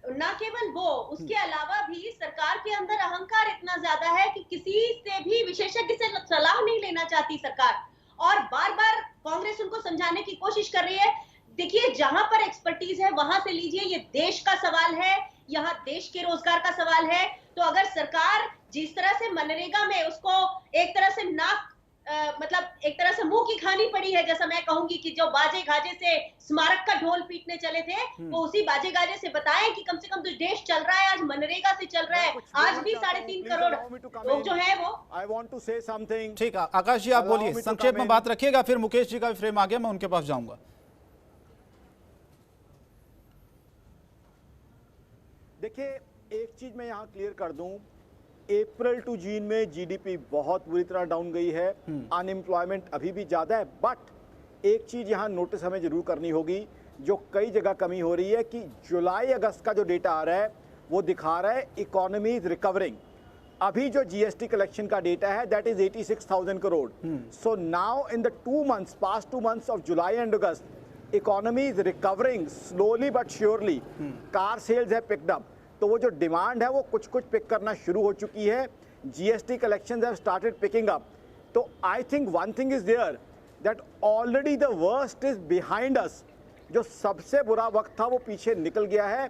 ना केवल वो, उसके अलावा भी सरकार के अंदर अहंकार इतना ज्यादा है कि किसी से भी विशेषज्ञ से सलाह नहीं लेना चाहती सरकार, और बार बार कांग्रेस उनको समझाने की कोशिश कर रही है। देखिए, जहां पर एक्सपर्टीज है वहां से लीजिए, ये देश का सवाल है, यहाँ देश के रोजगार का सवाल है। तो अगर सरकार जिस तरह से मनरेगा में उसको एक तरह से मतलब एक तरह से मुंह की खानी पड़ी है, जैसा मैं कहूंगी कि जो बाजे गाजे से स्मारक का ढोल पीटने चले थे वो उसी बाजे गाजे से बताएं कि कम से कम तो देश चल रहा है, आज मनरेगा से चल रहा है, आज भी 3.5 करोड़ लोग जो है वो। I want to say something. ठीक है आकाश जी, आप बोलिए, संक्षेप में बात रखिएगा, फिर मुकेश जी का भी फ्रेम आ गया, मैं उनके पास जाऊंगा। देखिए, एक चीज मैं यहाँ क्लियर कर दूं, अप्रैल टू जून में जीडीपी बहुत बुरी तरह डाउन गई है, अनएम्प्लॉयमेंट अभी भी ज्यादा है, बट एक चीज यहाँ नोटिस हमें जरूर करनी होगी, जो कई जगह कमी हो रही है कि जुलाई अगस्त का जो डेटा आ रहा है वो दिखा रहा है इकोनॉमी इज रिकवरिंग। अभी जो जीएसटी कलेक्शन का डेटा है that is 86,000 crore. So now in the 2 months, past 2 months of July and August, economy is recovering slowly but surely. Car sales है पिक्ड अप, तो वो जो डिमांड है वो कुछ पिक करना शुरू हो चुकी है। GST collections have started picking up. तो I think one thing is there that already the worst is behind us. जो सबसे बुरा वक्त था वो पीछे निकल गया है,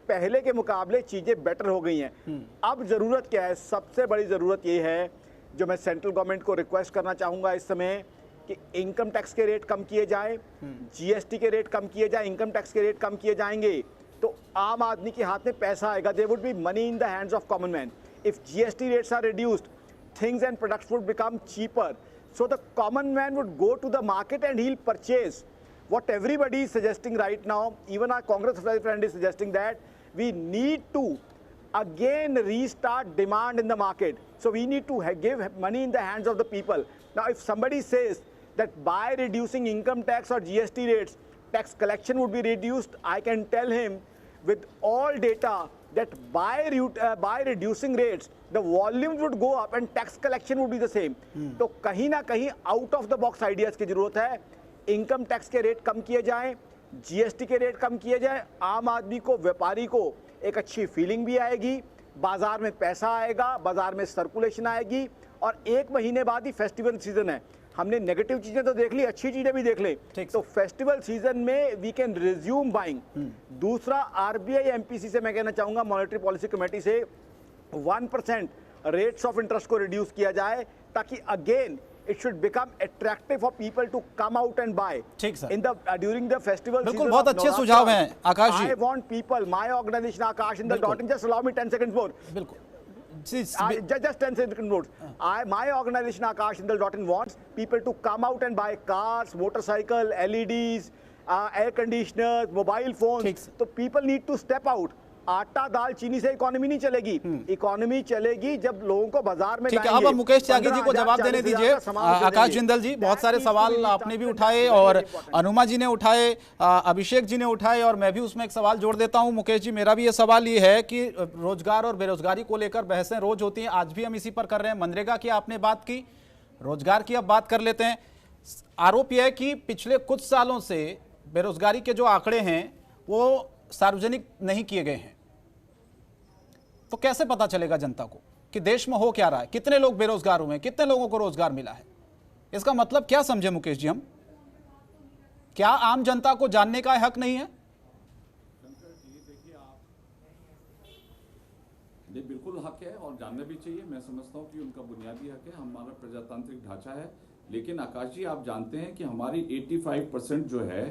पहले के मुकाबले चीजें बेटर हो गई हैं। अब जरूरत क्या है? सबसे बड़ी जरूरत ये है, जो मैं सेंट्रल गवर्नमेंट को रिक्वेस्ट करना चाहूंगा इस समय, कि इनकम टैक्स के रेट कम किए जाए, जीएसटी के रेट कम किए जाए, इनकम टैक्स के रेट कम किए जाएंगे तो आम आदमी के हाथ में पैसा आएगा। There would be money in the hands of common man. If GST rates are reduced, things and products would become cheaper, so the common man would go to the market and he will purchase what everybody is suggesting right now. Even our Congress friend is suggesting that we need to again restart demand in the market. So we need to give money in the hands of the people. Now if somebody says that by reducing income tax or GST rates, tax collection would be reduced, I can tell him with all data that by reducing rates, the volumes would go up and tax collection would be the same. तो कहीं ना कहीं out of the box ideas की जरूरत है। Income tax के rate कम किए जाएं, जीएसटी के रेट कम किए जाएं, आम आदमी को, व्यापारी को एक अच्छी फीलिंग भी आएगी, बाजार में पैसा आएगा, बाजार में सर्कुलेशन आएगी। और 1 महीने बाद ही फेस्टिवल सीजन है। हमने नेगेटिव चीजें तो देख ली, अच्छी चीजें भी देख लें, तो फेस्टिवल सीजन में वी कैन रिज्यूम बाइंग। दूसरा, आरबीआई एमपीसी से मैं कहना चाहूंगा, मॉनेटरी पॉलिसी कमेटी से 1% रेट्स ऑफ इंटरेस्ट को रिड्यूस किया जाए, ताकि again it should become attractive for people to come out and buy in the during the festival season. बिल्कुल, बहुत अच्छे सुझाव हैं आकाश जी। I want people, my organization Akash in the dot, just allow me 10 seconds more. बिल्कुल, just 10 seconds more. My organization Akash in the dot wants people to come out and buy cars, motorcycle, LEDs, air conditioners, mobile phones. So people need to step out. आटा दाल चीनी से economy नहीं चलेगी। Economy चलेगी जब लोगों को बाजार में। ठीक है, अब मुकेश त्यागी जी को जवाब देने दीजिए। आकाश जिंदल जी, बहुत सारे सवाल आपने भी उठाए और अनुमा जी ने उठाए, अभिषेक जी ने उठाए, और मैं भी उसमें एक सवाल जोड़ देता हूं। मुकेश जी, मेरा भी ये सवाल ये है कि रोजगार और बेरोजगारी को लेकर बहसें रोज होती हैं, आज भी हम इसी पर कर रहे हैं। मनरेगा की आपने बात की, रोजगार की अब बात कर लेते हैं। आरोप यह है कि पिछले कुछ सालों से बेरोजगारी के जो आंकड़े हैं वो सार्वजनिक नहीं किए गए हैं, तो कैसे पता चलेगा जनता को कि देश में हो क्या रहा है, कितने लोग बेरोजगार हुए हैं, कितने लोगों को रोजगार मिला है? इसका मतलब क्या समझे मुकेश जी हम? क्या आम जनता को जानने का हक नहीं है? ये बिल्कुल हक है और जानना भी चाहिए। मैं समझता हूँ कि उनका बुनियादी हक है, हमारा प्रजातांत्रिक ढांचा है। लेकिन आकाश जी, आप जानते हैं कि हमारी 85% जो है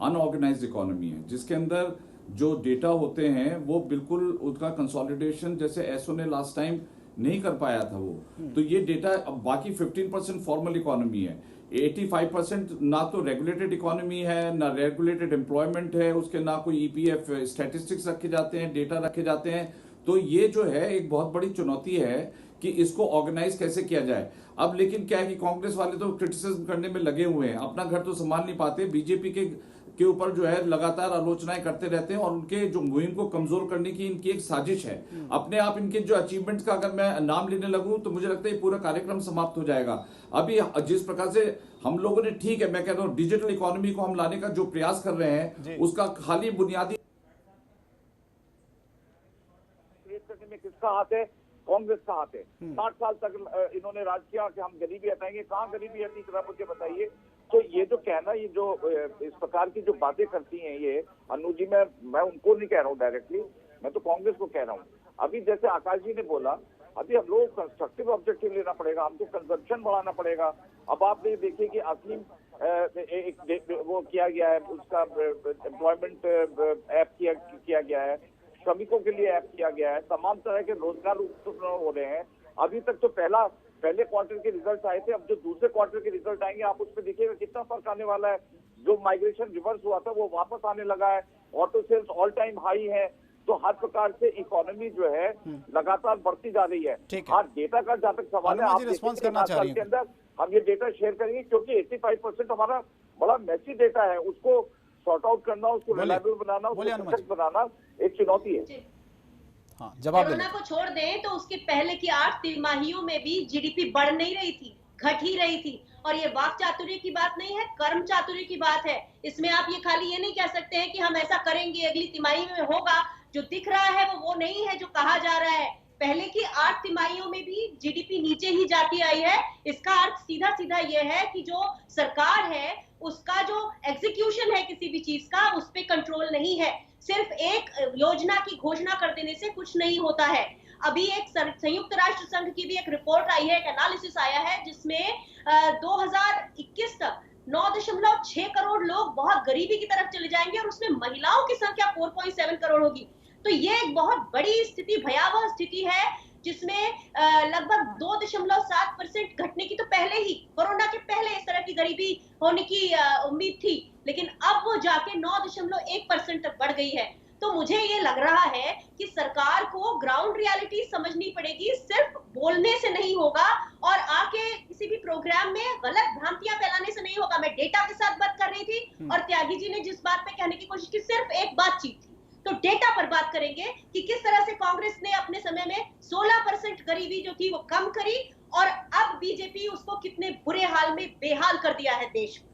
अनऑर्गेनाइज्ड इकोनॉमी है, जिसके अंदर जो डेटा होते हैं वो बिल्कुल उसका कंसोलिडेशन जैसे एसओ ने लास्ट टाइम नहीं कर पाया था वो, तो ये डेटा अब बाकी 15% फॉर्मल इकोनॉमी है, 85% ना तो रेगुलेटेड इकोनॉमी है, ना रेगुलेटेड एम्प्लॉयमेंट है, उसके ना कोई ईपीएफ स्टैटिस्टिक्स रखे जाते हैं, डेटा रखे जाते हैं। तो ये जो है एक बहुत बड़ी चुनौती है कि इसको ऑर्गेनाइज कैसे किया जाए। अब लेकिन क्या है कि कांग्रेस वाले तो क्रिटिसिज्म करने में लगे हुए हैं, अपना घर तो संभाल नहीं पाते, बीजेपी के ऊपर जो है लगातार आलोचनाएं करते रहते हैं और उनके जो मुहिम को कमजोर करने की इनकी एक साजिश है। अपने आप इनके जो अचीवमेंट्स का अगर मैं नाम लेने लगूं तो मुझे लगता है ये पूरा कार्यक्रम समाप्त हो जाएगा। अभी जिस प्रकार से हम लोगों ने, ठीक है मैं कह रहा हूं, डिजिटल इकोनॉमी को हम लाने का जो प्रयास कर रहे हैं उसका खाली बुनियादी में किसका हाथ है? कांग्रेस का हाथ है। 60 साल तक इन्होंने राज किया कि हम गरीबी हटाएंगे, कहाँ गरीबी हटी जरा मुझे बताइए। तो ये जो कहना, ये जो इस प्रकार की जो बातें करती हैं ये अनु जी, मैं उनको नहीं कह रहा हूँ डायरेक्टली, मैं तो कांग्रेस को कह रहा हूँ। अभी जैसे आकाश जी ने बोला, अभी हम लोग कंस्ट्रक्टिव ऑब्जेक्टिव लेना पड़ेगा, हमको कंजम्पशन बढ़ाना पड़ेगा। अब आप ये देखिए कि असीम वो किया गया है, उसका एम्प्लॉयमेंट ऐप किया गया है, श्रमिकों के लिए ऐप किया गया है, तमाम तरह के रोजगार हो रहे हैं। अभी तक तो पहले क्वार्टर के रिजल्ट आए थे, अब जो दूसरे क्वार्टर के रिजल्ट आएंगे आप उस पर देखिएगा कितना फर्क आने वाला है। जो माइग्रेशन रिवर्स हुआ था वो वापस आने लगा है, auto sales all time high है। तो हर प्रकार से इकोनॉमी जो है लगातार बढ़ती जा रही है। हाँ, डेटा का जहाँ तक सवाल है, आप रिस्पॉन्स करना चाह रही हैं, के अंदर हम ये डेटा शेयर करेंगे क्योंकि 85% हमारा बड़ा मैसी डेटा है, उसको सॉर्ट आउट करना, उसको रिलायबल बनाना, उसको सशक्त बनाना एक चुनौती है। हाँ, जवाब कोरोना को छोड़ दें तो उसके पहले की 8 तिमाहियों में भी जीडीपी बढ़ नहीं रही थी, घट ही रही थी। और ये वाक चातुर्य की बात नहीं है, कर्म चातुर्य की बात है। इसमें आप ये खाली ये नहीं कह सकते हैं कि हम ऐसा करेंगे अगली तिमाही में होगा। जो दिख रहा है वो नहीं है जो कहा जा रहा है। पहले की 8 तिमाहियों में भी जीडीपी नीचे ही जाती आई है। इसका अर्थ सीधा सीधा ये है कि जो सरकार है उसका जो एग्जीक्यूशन है किसी भी चीज का, उस पे कंट्रोल नहीं है। सिर्फ एक योजना की घोषणा कर देने से कुछ नहीं होता है। अभी एक संयुक्त राष्ट्र संघ की भी एक रिपोर्ट आई है, एक एनालिसिस आया है, जिसमें 2021 तक 9.6 करोड़ लोग बहुत गरीबी की तरफ चले जाएंगे और उसमें महिलाओं की संख्या 4.7 करोड़ होगी। तो ये एक बहुत बड़ी स्थिति, भयावह स्थिति है, जिसमें लगभग 2.7% घटने की तो पहले ही, कोरोना के पहले इस तरह की गरीबी होने की उम्मीद थी, लेकिन अब वो जाके 9.1% तक बढ़ गई है। तो मुझे ये लग रहा है कि सरकार को ग्राउंड रियलिटी समझनी पड़ेगी, सिर्फ बोलने से नहीं होगा और आके किसी भी प्रोग्राम में गलत भ्रांतियां फैलाने से नहीं होगा। मैं डेटा के साथ बात कर रही थी और त्यागी जी ने जिस बात पे कहने की कोशिश की, सिर्फ एक बातचीत थी। तो डेटा पर बात करेंगे कि किस तरह से कांग्रेस ने अपने समय में 16% गरीबी जो थी वो कम करी और अब बीजेपी उसको कितने बुरे हाल में बेहाल कर दिया है देश को।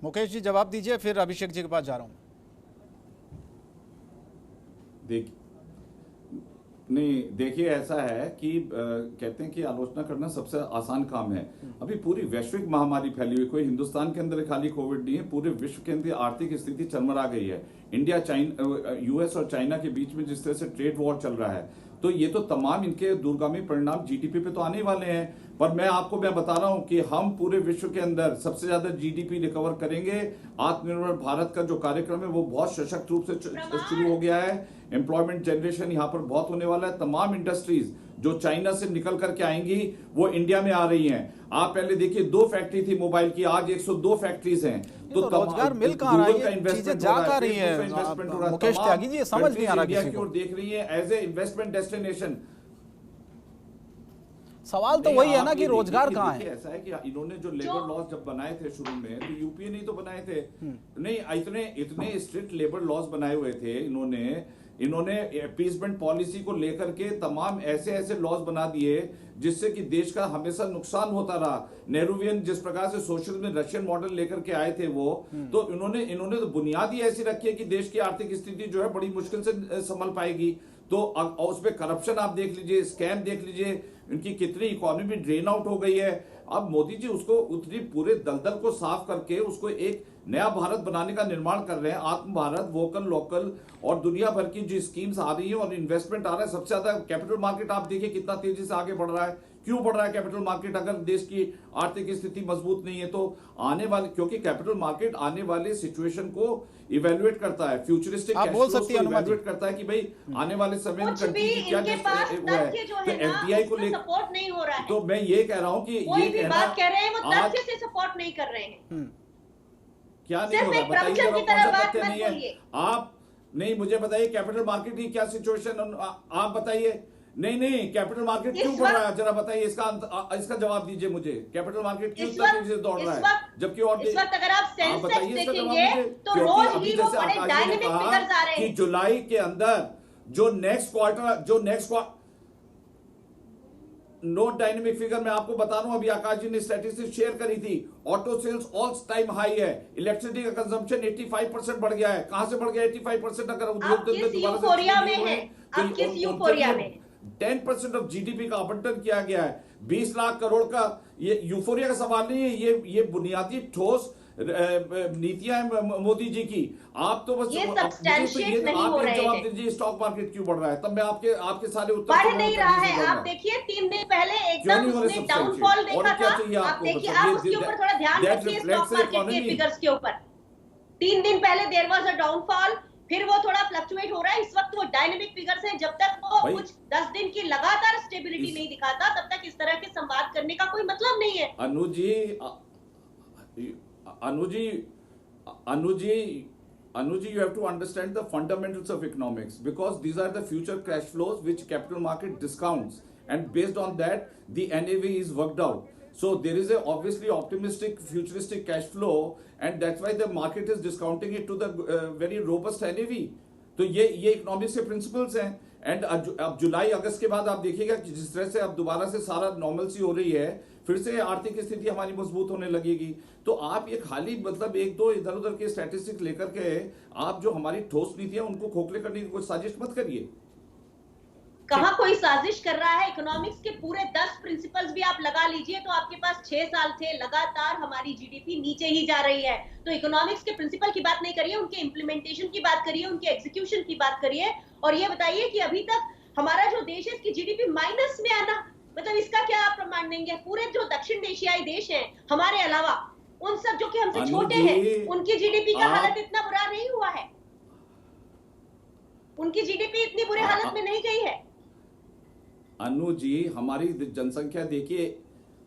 मुकेश जी जवाब दीजिए, फिर अभिषेक जी के पास जा रहा हूं। देखिए ऐसा है कि कहते हैं कि आलोचना करना सबसे आसान काम है। अभी पूरी वैश्विक महामारी फैली हुई, कोई हिंदुस्तान के अंदर खाली कोविड नहीं है, पूरे विश्व के अंदर आर्थिक स्थिति चरमरा गई है। इंडिया यूएस और चाइना के बीच में जिस तरह से ट्रेड वॉर चल रहा है, तो ये तो तमाम इनके दूरगामी परिणाम जीडीपी पे तो आने वाले हैं। पर मैं बता रहा हूं कि हम पूरे विश्व के अंदर सबसे ज्यादा जीडीपी रिकवर करेंगे। आत्मनिर्भर भारत का जो कार्यक्रम है वो बहुत सशक्त रूप से शुरू हो गया है। एम्प्लॉयमेंट जनरेशन यहाँ पर बहुत होने वाला है। तमाम इंडस्ट्रीज जो चाइना से निकल करके आएंगी वो इंडिया में आ रही हैं। आप पहले देखिए 2 फैक्ट्री थी मोबाइल की, आज 102 फैक्ट्रीज हैं। तो रोजगार मिल कहां रहा है, चीजें जा कहां रही है। मुकेश त्यागी जी, समझ नहीं आ रहा किसी को। देख रही है एज ए इन्वेस्टमेंट डेस्टिनेशन। सवाल तो वही है ना कि रोजगार कहाँ है। ऐसा है कि इन्होंने जो लेबर लॉज जब बनाए थे शुरू में, तो यूपीए नहीं तो बनाए थे, नहीं इतने स्ट्रिक्ट लेबर लॉज बनाए हुए थे इन्होंने अपीसमेंट पॉलिसी को लेकर के तमाम ऐसे लॉज बना दिए जिससे कि देश का हमेशा नुकसान होता रहा। नेहरूवियन जिस प्रकार से सोशलिज्म में रशियन मॉडल लेकर के आए थे वो, तो इन्होंने तो बुनियादी ऐसी रखी है कि देश की आर्थिक स्थिति जो है बड़ी मुश्किल से संभल पाएगी। तो उस पर करप्शन आप देख लीजिए, स्कैम देख लीजिए, इनकी कितनी इकोनॉमी ड्रेन आउट हो गई है। अब मोदी जी उसको उतनी पूरे दलदल को साफ करके उसको एक नया भारत बनाने का निर्माण कर रहे हैं, आत्म भारत, वोकल लोकल, और दुनिया भर की जो स्कीम्स आ रही है और इन्वेस्टमेंट आ रहा है। सबसे ज्यादा कैपिटल मार्केट आप देखिए कितना तेजी से आगे बढ़ रहा है। क्यों बढ़ रहा है कैपिटल मार्केट? अगर देश की आर्थिक स्थिति मजबूत नहीं है तो आने वाले, क्योंकि कैपिटल मार्केट आने वाले सिचुएशन को इवेल्युएट करता है, फ्यूचरिस्टिक आप बोल सकती हैं अनुमा जी। इवेल्युएट करता है कि भाई आने वाले समय में कुछ भी इनके पास तथ्य जो है ना, एफडीआई को उसका सपोर्ट नहीं हो रहा है। तो मैं ये कह रहा हूं कि कोई ये भी बात कह रहे हैं वो तथ्य से सपोर्ट नहीं कर रहे हैं। क्या नहीं हो सिर्फ रहा एक बताइए प्रवचन जरा, की कौन तरह सा बात तथ्य मत नहीं है? बोलिए। आप नहीं, मुझे बताइए कैपिटल मार्केट की क्या सिचुएशन, आप बताइए। नहीं, कैपिटल मार्केट क्यों बढ़ रहा है, जरा बताइए इसका जवाब दीजिए मुझे। कैपिटल मार्केट क्यों इतना तेजी से दौड़ रहा है, जबकि और इस वक्त अगर आप सेंसेक्स बताइए इसका जवाब देखेंगे दीजिए। तो क्योंकि रोज अभी ही वो जैसे बड़े आकाश जी ने डायनेमिक कहा फिगर्स आ रहे कि हैं। जुलाई के अंदर जो next quarter no dynamic figure मैं आपको बता रहा हूं, अभी आकाश जी ने स्टैटिस्टिक्स शेयर करी थी। Auto sales all time high है, इलेक्ट्रिसिटी का कंजम्पशन 85% बढ़ गया है। कहां से बढ़ गया 85%? अगर उद्योग किस यूफोरिया में है? आप किस यूफोरिया में? 10% ऑफ जीडीपी का आवंटन किया गया है, 20 लाख करोड़ का। ये यूफोरिया का सवाल नहीं है, ये बुनियादी ठोस नीतियां हैं मोदी जी की। आप तो बस ये सब्सटैंशिएट नहीं हो रहे हैं। जवाब दीजिए स्टॉक मार्केट क्यों बढ़ रहा है, तब मैं आपके सारे उत्तर बढ़ नहीं रहा है। आप देखिए 3 दिन पहले एकदम उसने डाउनफॉल देखा था। आप देखिए, आप उसके ऊपर थोड़ा ध्यान रखिए स्टॉक मार्केट के फिगर्स के ऊपर। 3 दिन पहले देयर वाज अ डाउनफॉल, फिर वो थोड़ा फ्लक्चुएट हो रहा है। इस वक्त वो डायनेमिक फिगर्स हैं। जब तक वो कुछ 10 दिन की लगातार स्टेबिलिटी नहीं दिखाता तब तक इस तरह के संवाद करने का कोई मतलब नहीं है। Anuji, you have to understand the fundamentals of economics, because these are the future cash flows which capital market discounts, and based on that the NAV is worked out. So there is a obviously optimistic futuristic cash flow, and that's why the market is discounting it to the very robust NAV. तो ये economics के principles हैं। And अब जुलाई अगस्त के बाद आप देखिएगा कि जिस तरह से अब दोबारा से सारा नॉर्मलसी हो रही है, फिर से आर्थिक स्थिति हमारी मजबूत होने लगेगी। तो आप ये खाली मतलब एक दो इधर उधर के स्टैटिस्टिक्स लेकर के आप जो हमारी ठोस नीतियां उनको खोखले करने की कोई साजिश मत करिए। कहां कोई साजिश कर रहा है? इकोनॉमिक्स के पूरे 10 प्रिंसिपल्स भी आप लगा लीजिए तो आपके पास 6 साल थे लगातार हमारी जीडीपी नीचे ही जा रही है। तो इकोनॉमिक्स के प्रिंसिपल की बात नहीं करिए, उनके इंप्लीमेंटेशन की बात करिए, उनके एग्जीक्यूशन की बात करिए। और ये बताइए कि अभी तक हमारा जो देश है इसकी जीडीपी माइनस में आना, मतलब इसका क्या आप प्रमाण देंगे? पूरे जो दक्षिण एशियाई देश हैं हमारे अलावा, उन सब जो कि हमसे छोटे हैं, उनकी जीडीपी का हालत इतना बुरा नहीं हुआ है। उनकी जीडीपी इतनी बुरे हालत में नहीं गई है। अनु जी, हमारी जनसंख्या देखिए,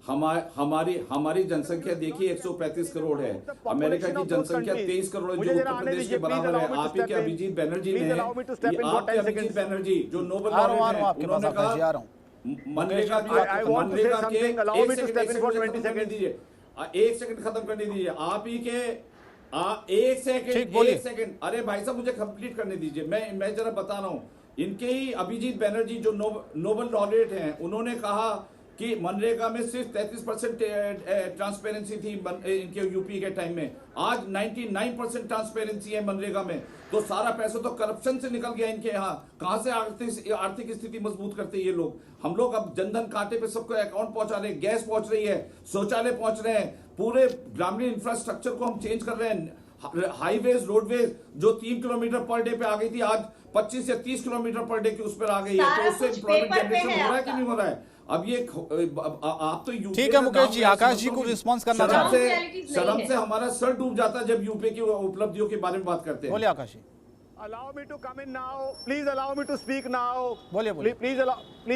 हमारी जनसंख्या देखिए 135 करोड़ है। अमेरिका की जनसंख्या 23 करोड़ है, जो उत्तर प्रदेश के बराबर है। आप ही के अभिजीत बनर्जी ने, आपके अभिजीत बनर्जी जो नोबेल लॉरेट हैं, उन्होंने कहा मनरेगा के एक सेकंड खत्म करने दीजिए। आप ही के एक सेकंड, अरे भाई साहब मुझे कंप्लीट करने दीजिए, मैं जरा बता रहा हूं। इनके ही अभिजीत बनर्जी जो नोबेल लॉरेट हैं, उन्होंने कहा कि मनरेगा में सिर्फ 33% ट्रांसपेरेंसी थी इनके यूपी के टाइम में। आज 99% ट्रांसपेरेंसी है मनरेगा में। तो सारा पैसा तो करप्शन से निकल गया इनके यहाँ। कहां से आर्थिक स्थिति मजबूत करते हैं ये लोग? हम लोग अब जनधन कांटे पे सबको अकाउंट पहुंचा रहे हैं, गैस पहुंच रही है, शौचालय पहुंच रहे हैं, पूरे ग्रामीण इंफ्रास्ट्रक्चर को हम चेंज कर रहे हैं। हाईवेज रोडवेज जो 3 किलोमीटर पर डे पे आ गई थी, आज 25 या 30 किलोमीटर पर डे की उस पर आ गई है। तो उससे एम्प्लॉयमेंट जनरेशन हो रहा है कि नहीं हो रहा है? अब ये आप तो यूपी, ठीक है मुकेश जी, आकाश जी को रिस्पॉन्स करना चाहते हैं। शर्म से हमारा सर डूब जाता है जब यूपी की उपलब्धियों के बारे में बात करते हैं। बोलिए आकाश जी। Allow me to come in now. Please allow me to speak now. बोलिए। Please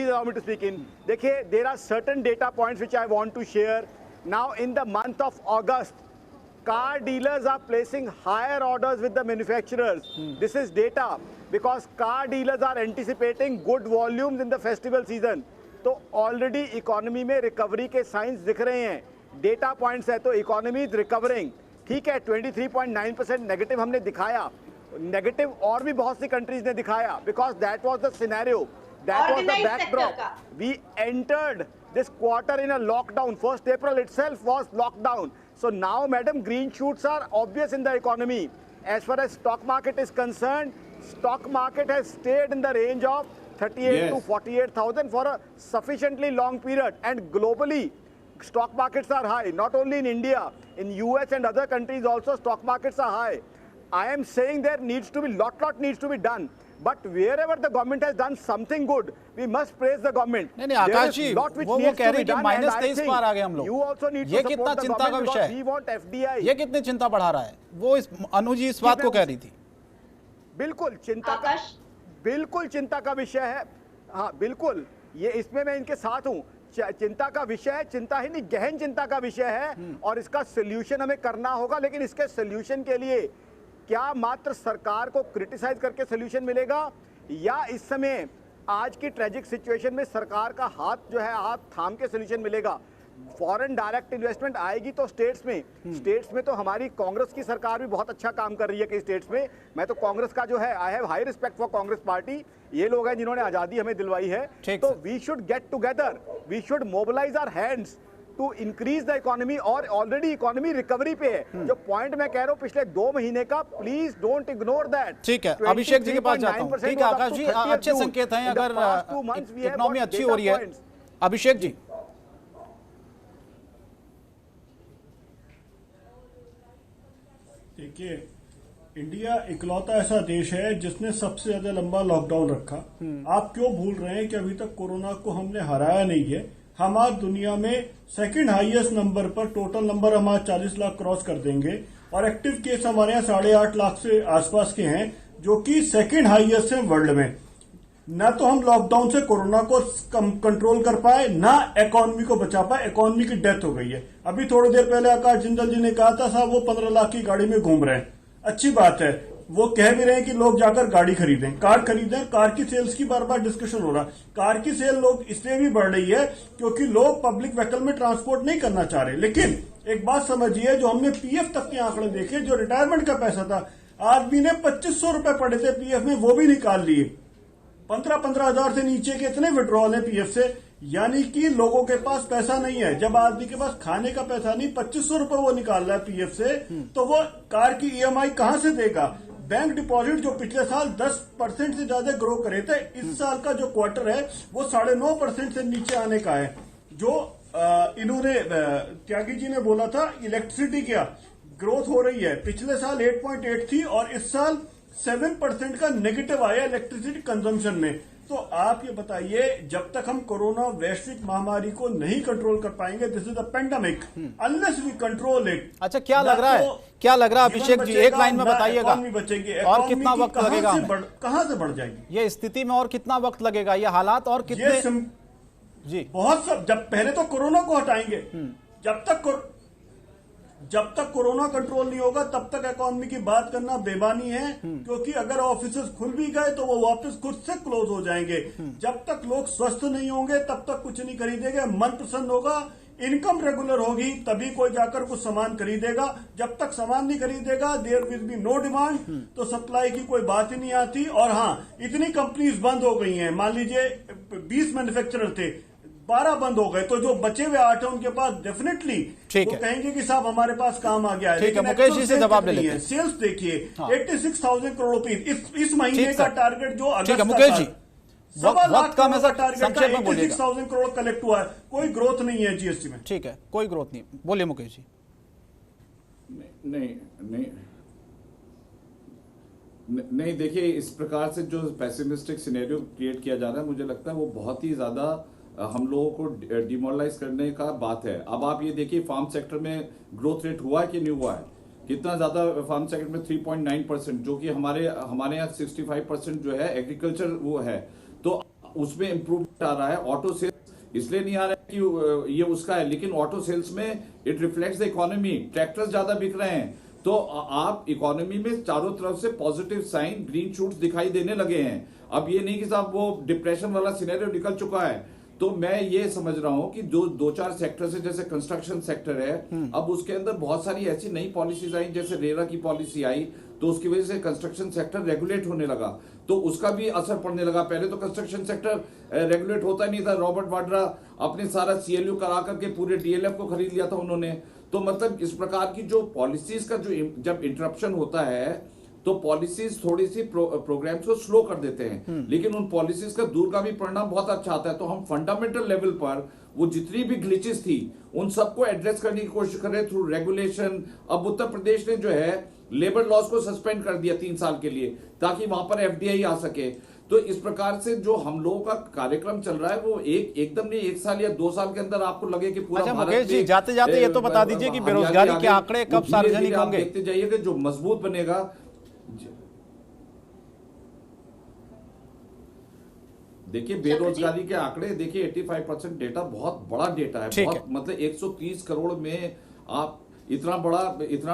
allow me to speak in. देखिए, there are certain data points which I want to share. Now in the month of August, car dealers are placing higher orders with the manufacturers. This is data because car dealers are anticipating good volumes in the festival season. तो already economy में recovery के science दिख रहे हैं, data points है। तो economy is recovering, ठीक है। 23.9% नेगेटिव हमने दिखाया, नेगेटिव और भी बहुत सी कंट्रीज ने दिखाया, because that was the scenario, that was the backdrop. We entered this quarter in a lockdown. 1st April itself was lockdown. So now, madam, green shoots are obvious in the economy. As far as stock market is concerned, stock market has stayed in the range of 38 to 48,000 for a sufficiently long period. And globally, stock markets are high, not only in India. In US and other countries also stock markets are high. I am saying there needs to be lot needs to be done. But wherever the government has done something good, we must praise the government. नहीं आकाश जी, वो कह रहे हैं कि -23 पार आ गए हम लोग। You also need ये to कितना support the चिंता का government विषय because we want FDI. ये कितनी चिंता बढ़ा रहा है? वो इस अनु जी इस बात को कह रही थी। बिल्कुल चिंता का विषय है। हाँ बिल्कुल, ये इसमें मैं इनके साथ हूँ। चिंता का विषय है, चिंता ही नहीं गहन चिंता का विषय है और इसका सोल्यूशन हमें करना होगा। लेकिन इसके सोल्यूशन के लिए क्या मात्र सरकार को क्रिटिसाइज करके सोल्यूशन मिलेगा या इस समय आज की ट्रेजिक सिचुएशन में सरकार का हाथ जो है हाथ थाम के सोल्यूशन मिलेगा? फॉरेन डायरेक्ट इन्वेस्टमेंट आएगी तो स्टेट्स में तो हमारी कांग्रेस की सरकार भी बहुत अच्छा काम कर रही है कई स्टेट्स में। मैं तो कांग्रेस का जो है I have high respect for Congress party. ये लोग हैं जिन्होंने आजादी हमें दिलवाई है। तो we should get together, we should mobilize our hands to increase the economy. और ऑलरेडी इकोनॉमी रिकवरी पे है। जो पॉइंट मैं कह रहा हूँ पिछले 2 महीने का, प्लीज डोंट इग्नोर दैट। ठीक है, अभिषेक जी के पास जाता हूँ। ठीक है आकाश जी, अच्छे संकेत हैं अगर इकोनॉमी अच्छी हो रही है। अभिषेक जी, देखिए, इंडिया इकलौता ऐसा देश है जिसने सबसे ज्यादा लंबा लॉकडाउन रखा। आप क्यों भूल रहे हैं कि अभी तक कोरोना को हमने हराया नहीं है। हम आज दुनिया में सेकंड हाईएस्ट नंबर पर, टोटल नंबर हम आज 40 लाख क्रॉस कर देंगे और एक्टिव केस हमारे यहाँ 8.5 लाख से आसपास के हैं, जो कि सेकंड हाईएस्ट है वर्ल्ड में। ना तो हम लॉकडाउन से कोरोना को कंट्रोल कर पाए, ना इकोनॉमी को बचा पाए। इकोनॉमी की डेथ हो गई है। अभी थोड़ी देर पहले आकाश जिंदल जी ने कहा था साहब वो 15 लाख की गाड़ी में घूम रहे हैं। अच्छी बात है, वो कह भी रहे हैं कि लोग जाकर गाड़ी खरीदें, कार खरीदें। कार की सेल्स की बार बार डिस्कशन हो रहा। कार की सेल लोग इसलिए भी बढ़ रही है क्योंकि लोग पब्लिक व्हीकल में ट्रांसपोर्ट नहीं करना चाह रहे। लेकिन एक बात समझिए, जो हमने पीएफ तक के आंकड़े देखे, जो रिटायरमेंट का पैसा था, आदमी ने 2500 रुपए पड़े थे पीएफ में, वो भी निकाल लिए। 15 हजार से नीचे के इतने विड्रॉल है पीएफ से, यानी कि लोगों के पास पैसा नहीं है। जब आदमी के पास खाने का पैसा नहीं, 2500 रुपए वो निकाल रहा है पीएफ से, तो वो कार की ईएमआई कहां से देगा? बैंक डिपॉजिट जो पिछले साल 10% से ज्यादा ग्रो करे थे, इस साल का जो क्वार्टर है वो 9.5% से नीचे आने का है। जो इन्होंने त्यागी जी ने बोला था इलेक्ट्रिसिटी क्या ग्रोथ हो रही है, पिछले साल 8.8 थी और इस साल 7% का नेगेटिव आया इलेक्ट्रिसिटी कंजम्पशन में। तो आप ये बताइए, जब तक हम कोरोना वैश्विक महामारी को नहीं कंट्रोल कर पाएंगे, this is a pandemic, unless we control it. अच्छा, क्या लग रहा है अभिषेक जी, एक लाइन में बताइएगा, और कितना वक्त लगेगा? कहां से बढ़ जाएगी ये स्थिति में? और कितना वक्त लगेगा ये हालात? और कितने जी बहुत सब, जब पहले तो कोरोना को हटाएंगे, जब तक कोरोना कंट्रोल नहीं होगा तब तक इकोनॉमी की बात करना बेबानी है। क्योंकि अगर ऑफिसेस खुल भी गए तो वो वापस खुद से क्लोज हो जाएंगे। जब तक लोग स्वस्थ नहीं होंगे तब तक कुछ नहीं खरीदेंगे। मन प्रसन्न होगा, इनकम रेगुलर होगी, तभी कोई जाकर कुछ सामान खरीदेगा। जब तक सामान नहीं खरीदेगा, there will be no demand, तो सप्लाई की कोई बात ही नहीं आती। और हाँ, इतनी कंपनीज बंद हो गई हैं, मान लीजिए 20 मैन्युफैक्चरर थे, 12 बंद हो गए, तो जो बचे हुए 8 हैं उनके पास डेफिनेटली वो कहेंगे कि साहब हमारे पास काम आ गया है। ठीक है, मुकेश जी से जवाब ले लेते हैं। सेल्स देखिए 86,000 करोड़ रुपए इस महीने का टारगेट जो अगस्त का मुकेश जी, वक्त कम है सर, संक्षेप में बोलिए। 86,000 करोड़ कलेक्ट हुआ है, कोई ग्रोथ नहीं है जीएसटी में। ठीक है, कोई ग्रोथ नहीं, बोलिए मुकेश जी। नहीं, देखिए, इस प्रकार से जो पेसिमिस्टिक सिनेरियो क्रिएट किया जा रहा है, मुझे लगता है वो बहुत ही ज्यादा हम लोगों को डिमोरलाइज करने का बात है। अब आप ये देखिए, फार्म सेक्टर में ग्रोथ रेट हुआ है कि नहीं हुआ है? कितना ज्यादा फार्म सेक्टर में 3.9%, जो कि हमारे यहाँ 65% जो है एग्रीकल्चर वो है, तो उसमें इम्प्रूवमेंट आ रहा है। ऑटो सेल्स इसलिए नहीं आ रहा है कि ये उसका है, लेकिन ऑटो सेल्स में it reflects the economy, tractors ज्यादा बिक रहे हैं। तो आप इकोनॉमी में चारों तरफ से पॉजिटिव साइन, ग्रीन शूट्स दिखाई देने लगे हैं। अब ये नहीं कि साहब वो डिप्रेशन वाला सिनेरियो निकल चुका है। तो मैं ये समझ रहा हूं कि जो 2-4 सेक्टर है, जैसे कंस्ट्रक्शन सेक्टर है, अब उसके अंदर बहुत सारी ऐसी नई पॉलिसीज आई, जैसे रेरा की पॉलिसी आई, तो उसकी वजह से कंस्ट्रक्शन सेक्टर रेगुलेट होने लगा, तो उसका भी असर पड़ने लगा। पहले तो कंस्ट्रक्शन सेक्टर रेगुलेट होता नहीं था। रॉबर्ट वाड्रा अपने सारा सीएलयू करा करके पूरे डीएलएफ को खरीद लिया था उन्होंने। तो मतलब इस प्रकार की जो पॉलिसीज का जो जब इंटरप्शन होता है, तो पॉलिसीज थोड़ी सी प्रोग्राम्स को स्लो कर देते हैं, लेकिन उन पॉलिसीज का दूरगामी परिणाम बहुत अच्छा आता है। तो हम फंडामेंटल लेवल पर वो जितनी भी ग्लिचेस थी उन सबको एड्रेस करने की कोशिश कर रहे हैं थ्रू रेगुलेशन। अब उत्तर प्रदेश ने जो है लेबर लॉज को सस्पेंड कर दिया 3 साल के लिए, ताकि वहां पर एफडीआई आ सके। तो इस प्रकार से जो हम लोगों का कार्यक्रम चल रहा है वो एकदम नहीं 1 साल या 2 साल के अंदर आपको लगे कि पूरा भारत मुकेश जी जाते जाते ये तो बता दीजिए कि बेरोजगारी के आंकड़े कब सार्वजनिक होंगे? देखते जाइए कि जो मजबूत बनेगा। देखिए बेरोजगारी के आंकड़े देखिए 85% डेटा बहुत बड़ा डेटा है, बहुत मतलब 130 करोड़ में आप इतना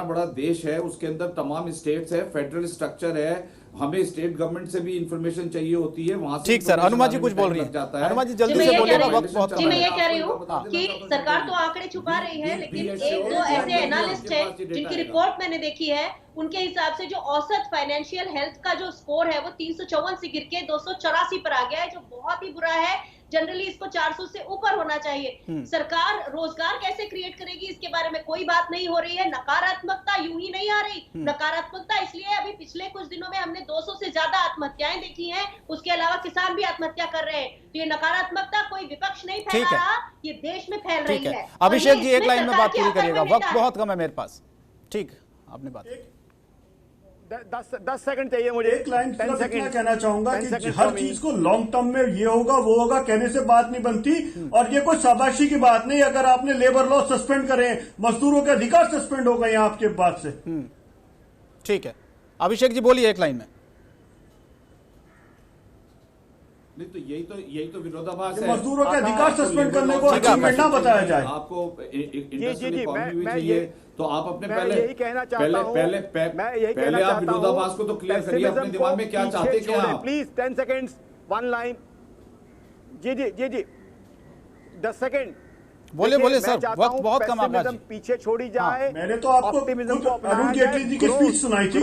बड़ा देश है, उसके अंदर तमाम स्टेट्स है, फेडरल स्ट्रक्चर है, हमें स्टेट गवर्नमेंट से भी इंफॉर्मेशन चाहिए होती है वहां से। ठीक सर, अनुमा जी कुछ बोल रही है। अनुमा जी जल्दी से बोलिएगा, वक्त बहुत कम है। मैं ये कह रही हूँ कि सरकार तो आंकड़े छुपा रही है, लेकिन एक दो ऐसे एनालिस्ट है जिनकी रिपोर्ट मैंने देखी है, उनके हिसाब से जो औसत फाइनेंशियल हेल्थ का जो स्कोर है वो 354 से गिर के 284 पर आ गया है, जो बहुत ही बुरा है। जनरली इसको 400 से ऊपर होना चाहिए। सरकार रोजगार कैसे क्रिएट करेगी इसके बारे में कोई बात नहीं हो रही है। नकारात्मकता यूं ही नहीं आ रही, नकारात्मकता इसलिए अभी पिछले कुछ दिनों में हमने 200 से ज्यादा आत्महत्याएं देखी हैं, उसके अलावा किसान भी आत्महत्या कर रहे हैं। तो ये नकारात्मकता कोई विपक्ष नहीं फैला रहा, ये देश में फैल रही है। अभिषेक जी एक लाइन में बात पूरी करिएगा, वक्त बहुत कम है मेरे पास। ठीक, आपने बात 10 सेकंड चाहिए मुझे। एक लाइन सिर्फ इतना कहना चाहूंगा कि हर चीज को लॉन्ग टर्म में ये होगा वो होगा कहने से बात नहीं बनती, और ये कोई शाबाशी की बात नहीं। अगर आपने लेबर लॉ सस्पेंड करे, मजदूरों के अधिकार सस्पेंड हो गए आपके बाद से। ठीक है, अभिषेक जी बोलिए एक लाइन में। नहीं तो यही तो विरोधाभास है। मजदूरों के अधिकार सस्पेंड करने को अचीवमेंट ना बताया जाए। आपको जी मैं चाहिए तो आप अपने यही कहना चाहता हूं, पहले आप विरोधाभास को तो क्लियर करिए अपने दिमाग में क्या चाहते क्या। Please 10 seconds, 1 line. जी 10 सेकंड बोलिए सर, वक्त बहुत कम आ पीछे छोड़ी जाए। मैंने तो आपको अरुण जेटली जी की स्पीच सुनाई थी।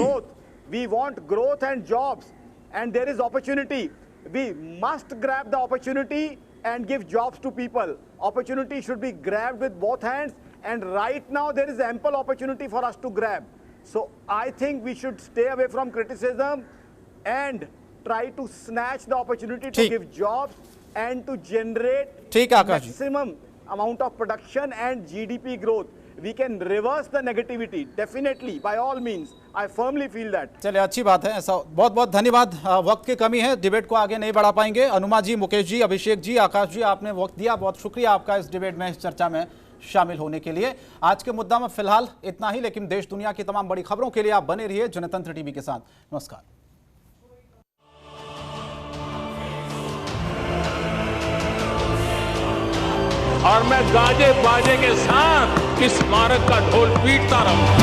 We want growth and jobs and there is opportunity. We must grab the opportunity and give jobs to people. Opportunity should be grabbed with both hands, and right now there is ample opportunity for us to grab. So I think we should stay away from criticism and try to snatch the opportunity to give jobs and to generate maximum amount of production and GDP growth. We can reverse the negativity definitely by all means. I firmly feel that. चलिए अच्छी बात है, ऐसा बहुत बहुत धन्यवाद। वक्त की कमी है, डिबेट को आगे नहीं बढ़ा पाएंगे। अनुमा जी, मुकेश जी, अभिषेक जी, आकाश जी, आपने वक्त दिया, बहुत शुक्रिया आपका इस डिबेट में, इस चर्चा में शामिल होने के लिए। आज के मुद्दा में फिलहाल इतना ही, लेकिन देश दुनिया की तमाम बड़ी खबरों के लिए आप बने रहिए जनतंत्र टीवी के साथ। नमस्कार। और मैं गाजे बाजे के साथ इस स्मारक का ढोल पीटता रहूंगा।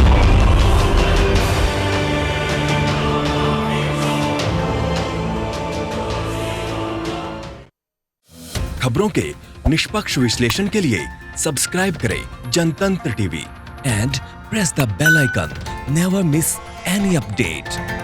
खबरों के निष्पक्ष विश्लेषण के लिए सब्सक्राइब करें Jantantra TV and press the bell icon. Never miss any update.